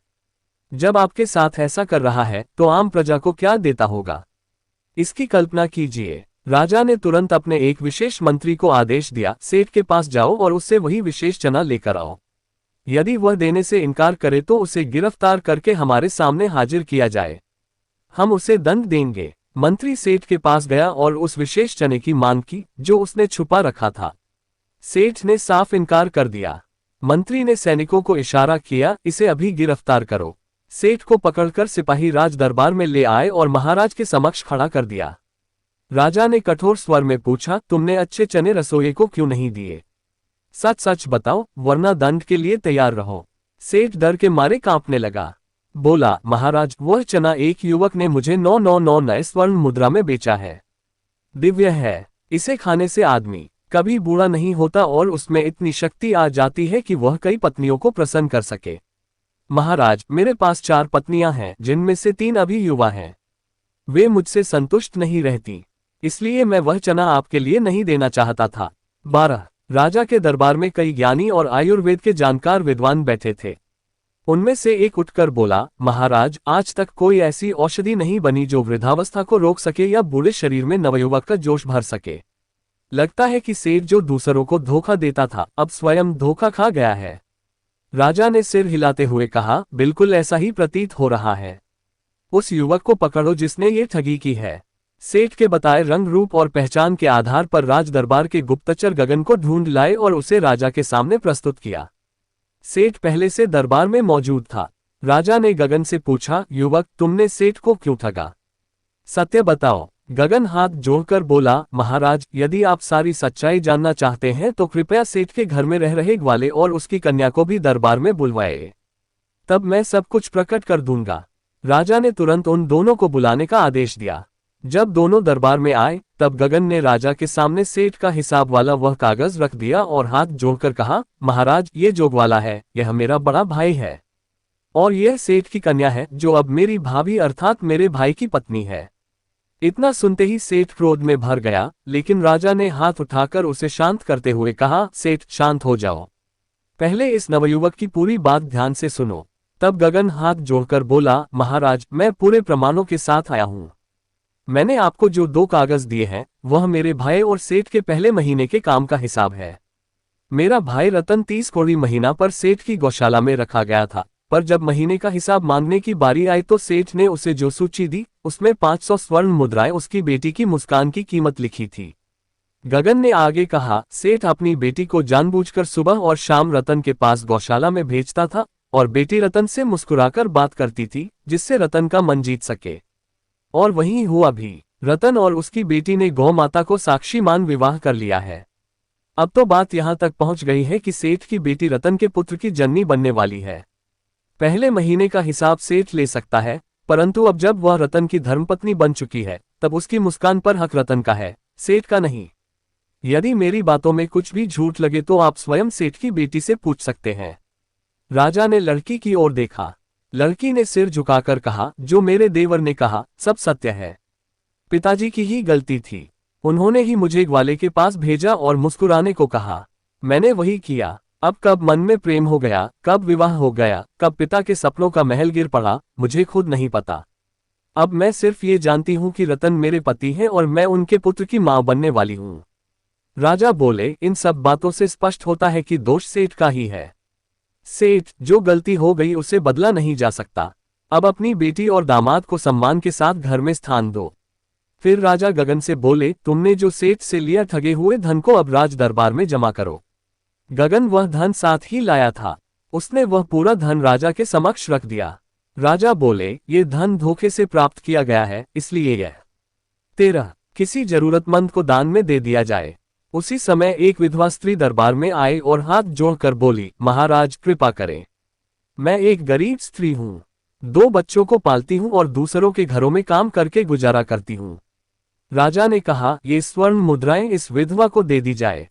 जब आपके साथ ऐसा कर रहा है तो आम प्रजा को क्या देता होगा, इसकी कल्पना कीजिए। राजा ने तुरंत अपने एक विशेष मंत्री को आदेश दिया, सेठ के पास जाओ और उससे वही विशेष चना लेकर आओ। यदि वह देने से इनकार करे तो उसे गिरफ्तार करके हमारे सामने हाजिर किया जाए, हम उसे दंड देंगे। मंत्री सेठ के पास गया और उस विशेष चने की मांग की जो उसने छुपा रखा था। सेठ ने साफ इनकार कर दिया। मंत्री ने सैनिकों को इशारा किया, इसे अभी गिरफ्तार करो। सेठ को पकड़कर सिपाही राज दरबार में ले आए और महाराज के समक्ष खड़ा कर दिया। राजा ने कठोर स्वर में पूछा, तुमने अच्छे चने रसोइये को क्यों नहीं दिए? सच सच बताओ, वरना दंड के लिए तैयार रहो। सेठ डर के मारे कांपने लगा। बोला, महाराज, वह चना एक युवक ने मुझे 999 नए स्वर्ण मुद्रा में बेचा है। दिव्य है, इसे खाने से आदमी कभी बूढ़ा नहीं होता और उसमें इतनी शक्ति आ जाती है कि वह कई पत्नियों को प्रसन्न कर सके। महाराज, मेरे पास 4 पत्नियां हैं, जिनमें से 3 अभी युवा हैं। वे मुझसे संतुष्ट नहीं रहती, इसलिए मैं वह चना आपके लिए नहीं देना चाहता था। 12 राजा के दरबार में कई ज्ञानी और आयुर्वेद के जानकार विद्वान बैठे थे। उनमें से एक उठकर बोला, महाराज, आज तक कोई ऐसी औषधि नहीं बनी जो वृद्धावस्था को रोक सके या बूढ़े शरीर में नवयुवक का जोश भर सके। लगता है कि सेठ जो दूसरों को धोखा देता था, अब स्वयं धोखा खा गया है। राजा ने सिर हिलाते हुए कहा, बिल्कुल ऐसा ही प्रतीत हो रहा है। उस युवक को पकड़ो जिसने ये ठगी की है। सेठ के बताए रंग रूप और पहचान के आधार पर राज दरबार के गुप्तचर गगन को ढूंढ लाए और उसे राजा के सामने प्रस्तुत किया। सेठ पहले से दरबार में मौजूद था। राजा ने गगन से पूछा, युवक, तुमने सेठ को क्यों ठगा? सत्य बताओ। गगन हाथ जोड़कर बोला, महाराज, यदि आप सारी सच्चाई जानना चाहते हैं तो कृपया सेठ के घर में रह रहे ग्वाले और उसकी कन्या को भी दरबार में बुलवाए, तब मैं सब कुछ प्रकट कर दूंगा। राजा ने तुरंत उन दोनों को बुलाने का आदेश दिया। जब दोनों दरबार में आए तब गगन ने राजा के सामने सेठ का हिसाब वाला वह कागज रख दिया और हाथ जोड़कर कहा, महाराज, ये जोगवाला है, यह मेरा बड़ा भाई है, और यह सेठ की कन्या है जो अब मेरी भाभी अर्थात मेरे भाई की पत्नी है। इतना सुनते ही सेठ क्रोध में भर गया, लेकिन राजा ने हाथ उठाकर उसे शांत करते हुए कहा, सेठ, शांत हो जाओ, पहले इस नवयुवक की पूरी बात ध्यान से सुनो। तब गगन हाथ जोड़कर बोला, महाराज, मैं पूरे प्रमाणों के साथ आया हूं। मैंने आपको जो 2 कागज दिए हैं वह मेरे भाई और सेठ के पहले महीने के काम का हिसाब है। मेरा भाई रतन 30 कौड़ी महीना पर सेठ की गौशाला में रखा गया था, पर जब महीने का हिसाब मांगने की बारी आई तो सेठ ने उसे जो सूची दी उसमें 500 स्वर्ण मुद्राएं उसकी बेटी की मुस्कान की कीमत लिखी थी। गगन ने आगे कहा, सेठ अपनी बेटी को जानबूझकर सुबह और शाम रतन के पास गौशाला में भेजता था और बेटी रतन से मुस्कुराकर बात करती थी जिससे रतन का मन जीत सके। और वही हुआ भी। रतन और उसकी बेटी ने गौ माता को साक्षी मान विवाह कर लिया है। अब तो बात यहां तक पहुंच गई है कि सेठ की बेटी रतन के पुत्र की जननी बनने वाली है। पहले महीने का हिसाब सेठ ले सकता है, परंतु अब जब वह रतन की धर्मपत्नी बन चुकी है तब उसकी मुस्कान पर हक रतन का है, सेठ का नहीं। यदि मेरी बातों में कुछ भी झूठ लगे तो आप स्वयं सेठ की बेटी से पूछ सकते हैं। राजा ने लड़की की ओर देखा। लड़की ने सिर झुकाकर कहा, जो मेरे देवर ने कहा सब सत्य है। पिताजी की ही गलती थी, उन्होंने ही मुझे ग्वाले के पास भेजा और मुस्कुराने को कहा, मैंने वही किया। अब कब मन में प्रेम हो गया, कब विवाह हो गया, कब पिता के सपनों का महल गिर पड़ा, मुझे खुद नहीं पता। अब मैं सिर्फ ये जानती हूं कि रतन मेरे पति हैं और मैं उनके पुत्र की मां बनने वाली हूं। राजा बोले, इन सब बातों से स्पष्ट होता है कि दोष सेठ का ही है। सेठ, जो गलती हो गई उसे बदला नहीं जा सकता। अब अपनी बेटी और दामाद को सम्मान के साथ घर में स्थान दो। फिर राजा गगन से बोले, तुमने जो सेठ से लिया ठगे हुए धन को अब राज दरबार में जमा करो। गगन वह धन साथ ही लाया था। उसने वह पूरा धन राजा के समक्ष रख दिया। राजा बोले, ये धन धोखे से प्राप्त किया गया है, इसलिए यह तेरा किसी जरूरतमंद को दान में दे दिया जाए। उसी समय एक विधवा स्त्री दरबार में आई और हाथ जोड़कर बोली, महाराज कृपा करें। मैं एक गरीब स्त्री हूँ, 2 बच्चों को पालती हूँ और दूसरों के घरों में काम करके गुजारा करती हूँ। राजा ने कहा, ये स्वर्ण मुद्राएं इस विधवा को दे दी जाए।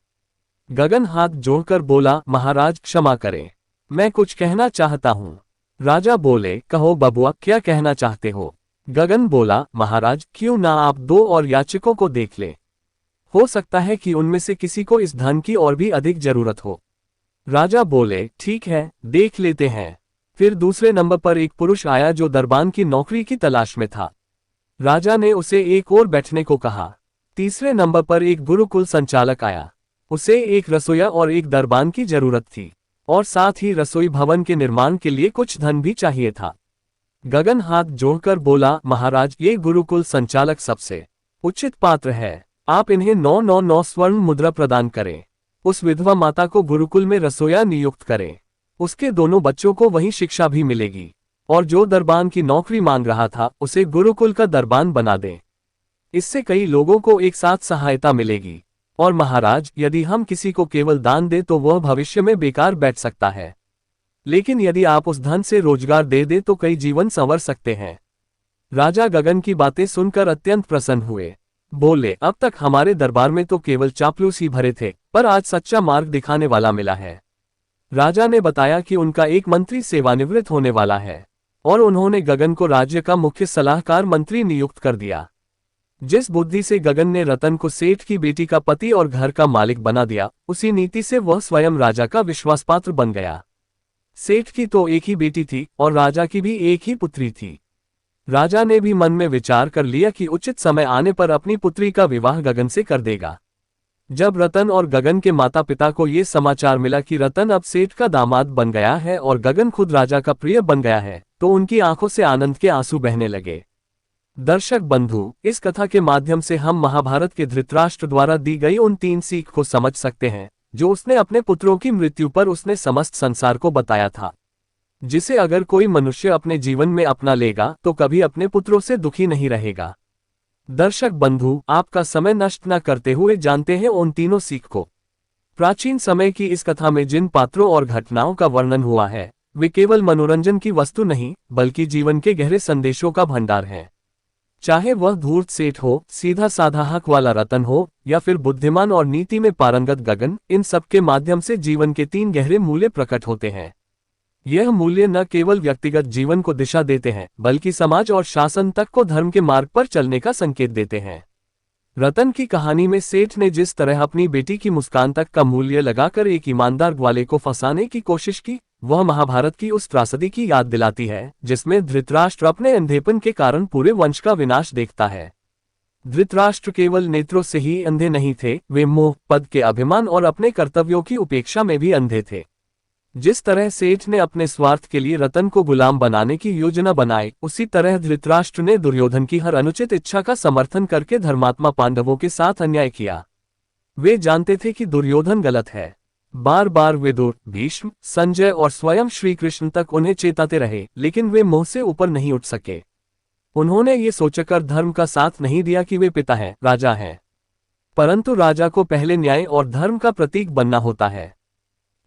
गगन हाथ जोड़कर बोला, महाराज क्षमा करें, मैं कुछ कहना चाहता हूँ। राजा बोले, कहो बबुआ, क्या कहना चाहते हो? गगन बोला, महाराज क्यों ना आप 2 और याचकों को देख ले, हो सकता है कि उनमें से किसी को इस धन की और भी अधिक जरूरत हो। राजा बोले, ठीक है, देख लेते हैं। फिर दूसरे नंबर पर एक पुरुष आया जो दरबान की नौकरी की तलाश में था। राजा ने उसे एक और बैठने को कहा। तीसरे नंबर पर एक गुरुकुल संचालक आया। उसे एक रसोइया और एक दरबान की जरूरत थी और साथ ही रसोई भवन के निर्माण के लिए कुछ धन भी चाहिए था। गगन हाथ जोड़कर बोला, महाराज ये गुरुकुल संचालक सबसे उचित पात्र है, आप इन्हें 999 स्वर्ण मुद्रा प्रदान करें। उस विधवा माता को गुरुकुल में रसोइया नियुक्त करें। उसके दोनों बच्चों को वहीं शिक्षा भी मिलेगी और जो दरबान की नौकरी मांग रहा था उसे गुरुकुल का दरबान बना दें। इससे कई लोगों को एक साथ सहायता मिलेगी। और महाराज, यदि हम किसी को केवल दान दे तो वह भविष्य में बेकार बैठ सकता है, लेकिन यदि आप उस धन से रोजगार दे दे तो कई जीवन संवर सकते हैं। राजा गगन की बातें सुनकर अत्यंत प्रसन्न हुए। बोले, अब तक हमारे दरबार में तो केवल चापलूस ही भरे थे, पर आज सच्चा मार्ग दिखाने वाला मिला है। राजा ने बताया कि उनका एक मंत्री सेवानिवृत्त होने वाला है और उन्होंने गगन को राज्य का मुख्य सलाहकार मंत्री नियुक्त कर दिया। जिस बुद्धि से गगन ने रतन को सेठ की बेटी का पति और घर का मालिक बना दिया, उसी नीति से वह स्वयं राजा का विश्वासपात्र बन गया। सेठ की तो एक ही बेटी थी और राजा की भी एक ही पुत्री थी। राजा ने भी मन में विचार कर लिया कि उचित समय आने पर अपनी पुत्री का विवाह गगन से कर देगा। जब रतन और गगन के माता पिता को ये समाचार मिला कि रतन अब सेठ का दामाद बन गया है और गगन खुद राजा का प्रिय बन गया है, तो उनकी आंखों से आनंद के आंसू बहने लगे। दर्शक बंधु, इस कथा के माध्यम से हम महाभारत के धृतराष्ट्र द्वारा दी गई उन 3 सीख को समझ सकते हैं जो उसने अपने पुत्रों की मृत्यु पर उसने समस्त संसार को बताया था, जिसे अगर कोई मनुष्य अपने जीवन में अपना लेगा तो कभी अपने पुत्रों से दुखी नहीं रहेगा। दर्शक बंधु, आपका समय नष्ट न करते हुए जानते हैं उन तीनों सीख को। प्राचीन समय की इस कथा में जिन पात्रों और घटनाओं का वर्णन हुआ है वे केवल मनोरंजन की वस्तु नहीं बल्कि जीवन के गहरे संदेशों का भंडार है। चाहे वह धूर्त सेठ हो, सीधा साधा हक वाला रतन हो या फिर बुद्धिमान और नीति में पारंगत गगन, इन सब के माध्यम से जीवन के 3 गहरे मूल्य प्रकट होते हैं। यह मूल्य न केवल व्यक्तिगत जीवन को दिशा देते हैं बल्कि समाज और शासन तक को धर्म के मार्ग पर चलने का संकेत देते हैं। रतन की कहानी में सेठ ने जिस तरह अपनी बेटी की मुस्कान तक का मूल्य लगाकर एक ईमानदार ग्वाले को फंसाने की कोशिश की, वह महाभारत की उस त्रासदी की याद दिलाती है जिसमें धृतराष्ट्र अपने अंधेपन के कारण पूरे वंश का विनाश देखता है। धृतराष्ट्र केवल नेत्रों से ही अंधे नहीं थे, वे मोह, पद के अभिमान और अपने कर्तव्यों की उपेक्षा में भी अंधे थे। जिस तरह सेठ ने अपने स्वार्थ के लिए रतन को गुलाम बनाने की योजना बनाई, उसी तरह धृतराष्ट्र ने दुर्योधन की हर अनुचित इच्छा का समर्थन करके धर्मात्मा पांडवों के साथ अन्याय किया। वे जानते थे कि दुर्योधन गलत है। बार बार विदुर, भीष्म, संजय और स्वयं श्री कृष्ण तक उन्हें चेताते रहे, लेकिन वे मोह से ऊपर नहीं उठ सके। उन्होंने ये सोचकर धर्म का साथ नहीं दिया कि वे पिता हैं, राजा हैं, परंतु राजा को पहले न्याय और धर्म का प्रतीक बनना होता है।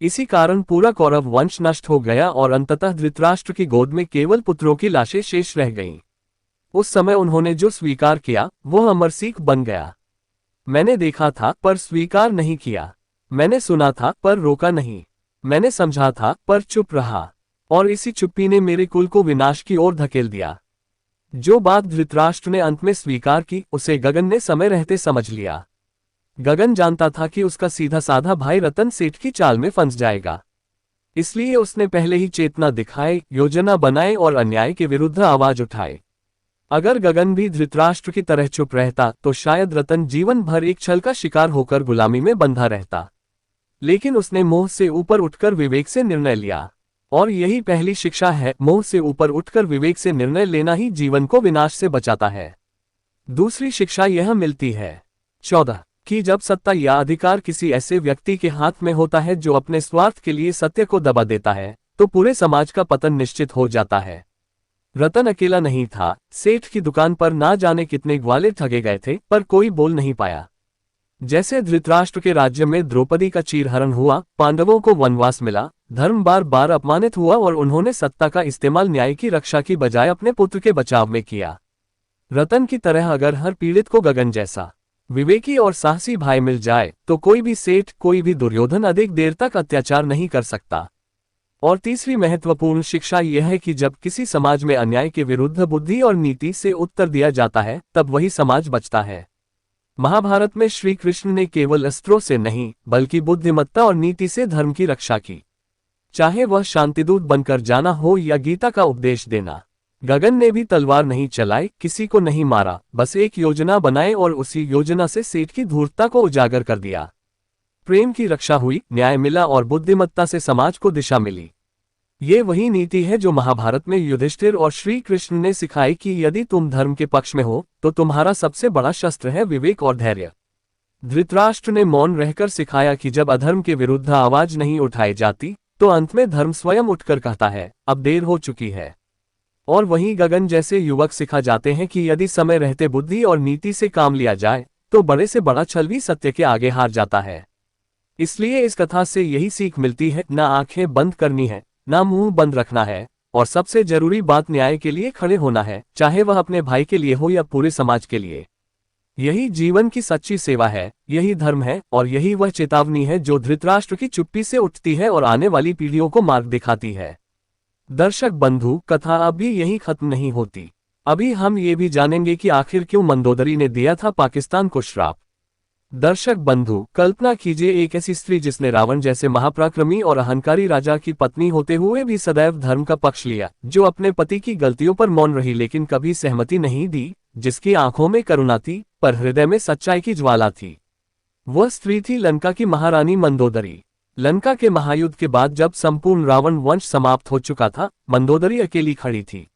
इसी कारण पूरा कौरव वंश नष्ट हो गया और अंततः धृतराष्ट्र की गोद में केवल पुत्रों की लाशें शेष रह गईं। उस समय उन्होंने जो स्वीकार किया वह अमर सीख बन गया। मैंने देखा था पर स्वीकार नहीं किया, मैंने सुना था पर रोका नहीं, मैंने समझा था पर चुप रहा, और इसी चुप्पी ने मेरे कुल को विनाश की ओर धकेल दिया। जो बात धृतराष्ट्र ने अंत में स्वीकार की उसे गगन ने समय रहते समझ लिया। गगन जानता था कि उसका सीधा साधा भाई रतन सेठ की चाल में फंस जाएगा। इसलिए उसने पहले ही चेतना दिखाए, योजना बनाए और अन्याय के विरुद्ध आवाज उठाए। अगर गगन भी धृतराष्ट्र की तरह चुप रहता तो शायद रतन जीवन भर एक छल का शिकार होकर गुलामी में बंधा रहता। लेकिन उसने मोह से ऊपर उठकर विवेक से निर्णय लिया। और यही पहली शिक्षा है, मोह से ऊपर उठकर विवेक से निर्णय लेना ही जीवन को विनाश से बचाता है। दूसरी शिक्षा यह मिलती है 14 कि जब सत्ता या अधिकार किसी ऐसे व्यक्ति के हाथ में होता है जो अपने स्वार्थ के लिए सत्य को दबा देता है, तो पूरे समाज का पतन निश्चित हो जाता है। रतन अकेला नहीं था। सेठ की दुकान पर ना जाने कितने ग्वाले ठगे गए थे, पर कोई बोल नहीं पाया। जैसे धृतराष्ट्र के राज्य में द्रौपदी का चीरहरण हुआ, पांडवों को वनवास मिला, धर्म बार बार अपमानित हुआ और उन्होंने सत्ता का इस्तेमाल न्याय की रक्षा की बजाय अपने पुत्र के बचाव में किया। रतन की तरह अगर हर पीड़ित को गगन जैसा विवेकी और साहसी भाई मिल जाए तो कोई भी सेठ, कोई भी दुर्योधन अधिक देर तक अत्याचार नहीं कर सकता। और तीसरी महत्वपूर्ण शिक्षा यह है कि जब किसी समाज में अन्याय के विरुद्ध बुद्धि और नीति से उत्तर दिया जाता है, तब वही समाज बचता है। महाभारत में श्री कृष्ण ने केवल अस्त्रों से नहीं, बल्कि बुद्धिमत्ता और नीति से धर्म की रक्षा की। चाहे वह शांतिदूत बनकर जाना हो या गीता का उपदेश देना। गगन ने भी तलवार नहीं चलाई, किसी को नहीं मारा, बस एक योजना बनाए और उसी योजना से सेठ की धूर्तता को उजागर कर दिया। प्रेम की रक्षा हुई, न्याय मिला और बुद्धिमत्ता से समाज को दिशा मिली। ये वही नीति है जो महाभारत में युधिष्ठिर और श्री कृष्ण ने सिखाई कि यदि तुम धर्म के पक्ष में हो तो तुम्हारा सबसे बड़ा शस्त्र है विवेक और धैर्य। धृतराष्ट्र ने मौन रहकर सिखाया कि जब अधर्म के विरुद्ध आवाज नहीं उठाई जाती तो अंत में धर्म स्वयं उठकर कहता है, अब देर हो चुकी है। और वहीं गगन जैसे युवक सिखा जाते हैं कि यदि समय रहते बुद्धि और नीति से काम लिया जाए तो बड़े से बड़ा छल भी सत्य के आगे हार जाता है। इसलिए इस कथा से यही सीख मिलती है, ना आंखें बंद करनी है, ना मुंह बंद रखना है, और सबसे जरूरी बात न्याय के लिए खड़े होना है, चाहे वह अपने भाई के लिए हो या पूरे समाज के लिए। यही जीवन की सच्ची सेवा है, यही धर्म है और यही वह चेतावनी है जो धृतराष्ट्र की चुप्पी से उठती है और आने वाली पीढ़ियों को मार्ग दिखाती है। दर्शक बंधु, कथा अभी यहीं खत्म नहीं होती। अभी हम ये भी जानेंगे कि आखिर क्यों मंदोदरी ने दिया था पाकिस्तान को श्राप। दर्शक बंधु, कल्पना कीजिए एक ऐसी स्त्री जिसने रावण जैसे महापराक्रमी और अहंकारी राजा की पत्नी होते हुए भी सदैव धर्म का पक्ष लिया, जो अपने पति की गलतियों पर मौन रही लेकिन कभी सहमति नहीं दी, जिसकी आंखों में करुणा थी पर हृदय में सच्चाई की ज्वाला थी। वह स्त्री थी लंका की महारानी मंदोदरी। लंका के महायुद्ध के बाद जब संपूर्ण रावण वंश समाप्त हो चुका था, मंदोदरी अकेली खड़ी थी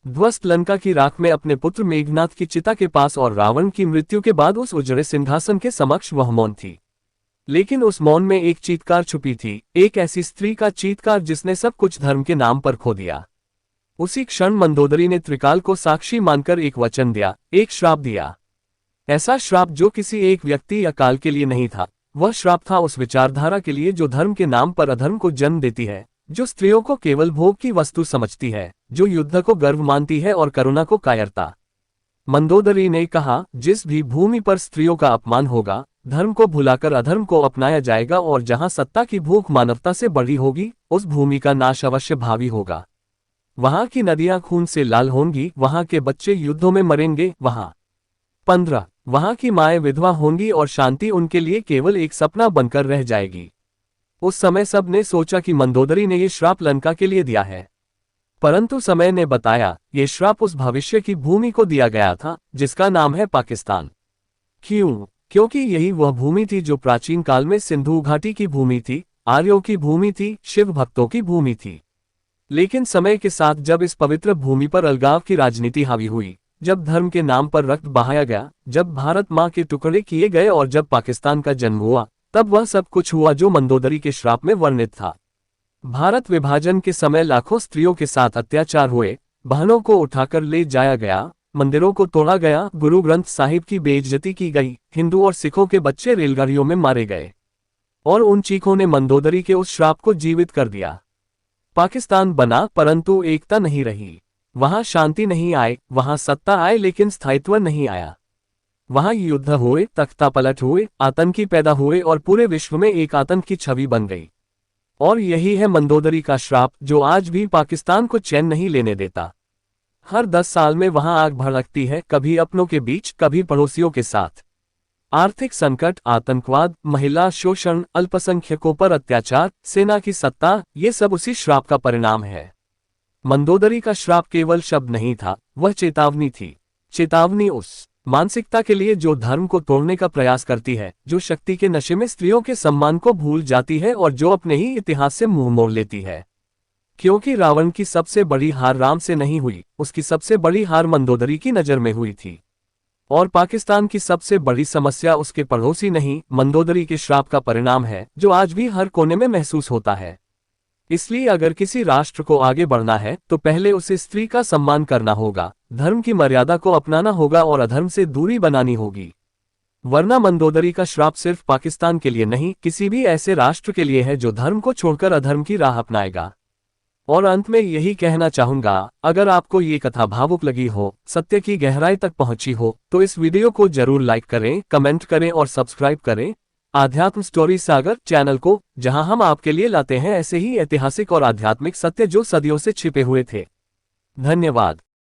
ध्वस्त लंका की राख में अपने पुत्र मेघनाथ की चिता के पास, और रावण की मृत्यु के बाद उस उजड़े सिंहासन के समक्ष वह मौन थी। लेकिन उस मौन में एक चीत्कार छुपी थी, एक ऐसी स्त्री का चीत्कार जिसने सब कुछ धर्म के नाम पर खो दिया। उसी क्षण मंदोदरी ने त्रिकाल को साक्षी मानकर एक वचन दिया, एक श्राप दिया। ऐसा श्राप जो किसी एक व्यक्ति या काल के लिए नहीं था, वह श्राप था उस विचारधारा के लिए जो धर्म के नाम पर अधर्म को जन्म देती है, जो स्त्रियों को केवल भोग की वस्तु समझती है, जो युद्ध को गर्व मानती है और करुणा को कायरता। मंदोदरी ने कहा, जिस भी भूमि पर स्त्रियों का अपमान होगा, धर्म को भुलाकर अधर्म को अपनाया जाएगा और जहां सत्ता की भूख मानवता से बड़ी होगी, उस भूमि का नाश अवश्य भावी होगा। वहां की नदियां खून से लाल होंगी, वहां के बच्चे युद्धों में मरेंगे, 15 वहां की माएं विधवा होंगी और शांति उनके लिए केवल एक सपना बनकर रह जाएगी। उस समय सब ने सोचा कि मंदोदरी ने ये श्राप लंका के लिए दिया है, परंतु समय ने बताया ये श्राप उस भविष्य की भूमि को दिया गया था जिसका नाम है पाकिस्तान। क्यों? क्योंकि यही वह भूमि थी जो प्राचीन काल में सिंधु घाटी की भूमि थी, आर्यों की भूमि थी, शिव भक्तों की भूमि थी। लेकिन समय के साथ जब इस पवित्र भूमि पर अलगाव की राजनीति हावी हुई, जब धर्म के नाम पर रक्त बहाया गया, जब भारत माँ के टुकड़े किए गए और जब पाकिस्तान का जन्म हुआ, तब वह सब कुछ हुआ जो मंदोदरी के श्राप में वर्णित था। भारत विभाजन के समय लाखों स्त्रियों के साथ अत्याचार हुए, बहनों को उठाकर ले जाया गया, मंदिरों को तोड़ा गया, गुरु ग्रंथ साहिब की बेइज्जती की गई, हिंदू और सिखों के बच्चे रेलगाड़ियों में मारे गए, और उन चीखों ने मंदोदरी के उस श्राप को जीवित कर दिया। पाकिस्तान बना परंतु एकता नहीं रही। वहां शांति नहीं आई, वहां सत्ता आई लेकिन स्थायित्व नहीं आया। वहां युद्ध हुए, तख्तापलट हुए, आतंकी पैदा हुए और पूरे विश्व में एक आतंक की छवि बन गई। और यही है मंदोदरी का श्राप जो आज भी पाकिस्तान को चैन नहीं लेने देता। हर 10 साल में वहां आग भड़कती है, कभी अपनों के बीच, कभी पड़ोसियों के साथ। आर्थिक संकट, आतंकवाद, महिला शोषण, अल्पसंख्यकों पर अत्याचार, सेना की सत्ता, ये सब उसी श्राप का परिणाम है। मंदोदरी का श्राप केवल शब्द नहीं था, वह चेतावनी थी। चेतावनी उस मानसिकता के लिए जो धर्म को तोड़ने का प्रयास करती है, जो शक्ति के नशे में स्त्रियों के सम्मान को भूल जाती है और जो अपने ही इतिहास से मुंह मोड़ लेती है। क्योंकि रावण की सबसे बड़ी हार राम से नहीं हुई, उसकी सबसे बड़ी हार मंदोदरी की नज़र में हुई थी। और पाकिस्तान की सबसे बड़ी समस्या उसके पड़ोसी नहीं, मंदोदरी के श्राप का परिणाम है, जो आज भी हर कोने में महसूस होता है। इसलिए अगर किसी राष्ट्र को आगे बढ़ना है तो पहले उसे स्त्री का सम्मान करना होगा, धर्म की मर्यादा को अपनाना होगा और अधर्म से दूरी बनानी होगी। वरना मंदोदरी का श्राप सिर्फ पाकिस्तान के लिए नहीं, किसी भी ऐसे राष्ट्र के लिए है जो धर्म को छोड़कर अधर्म की राह अपनाएगा। और अंत में यही कहना चाहूंगा, अगर आपको ये कथा भावुक लगी हो, सत्य की गहराई तक पहुंची हो, तो इस वीडियो को जरूर लाइक करें, कमेंट करें और सब्सक्राइब करें आध्यात्म स्टोरी सागर चैनल को, जहां हम आपके लिए लाते हैं ऐसे ही ऐतिहासिक और आध्यात्मिक सत्य जो सदियों से छिपे हुए थे। धन्यवाद।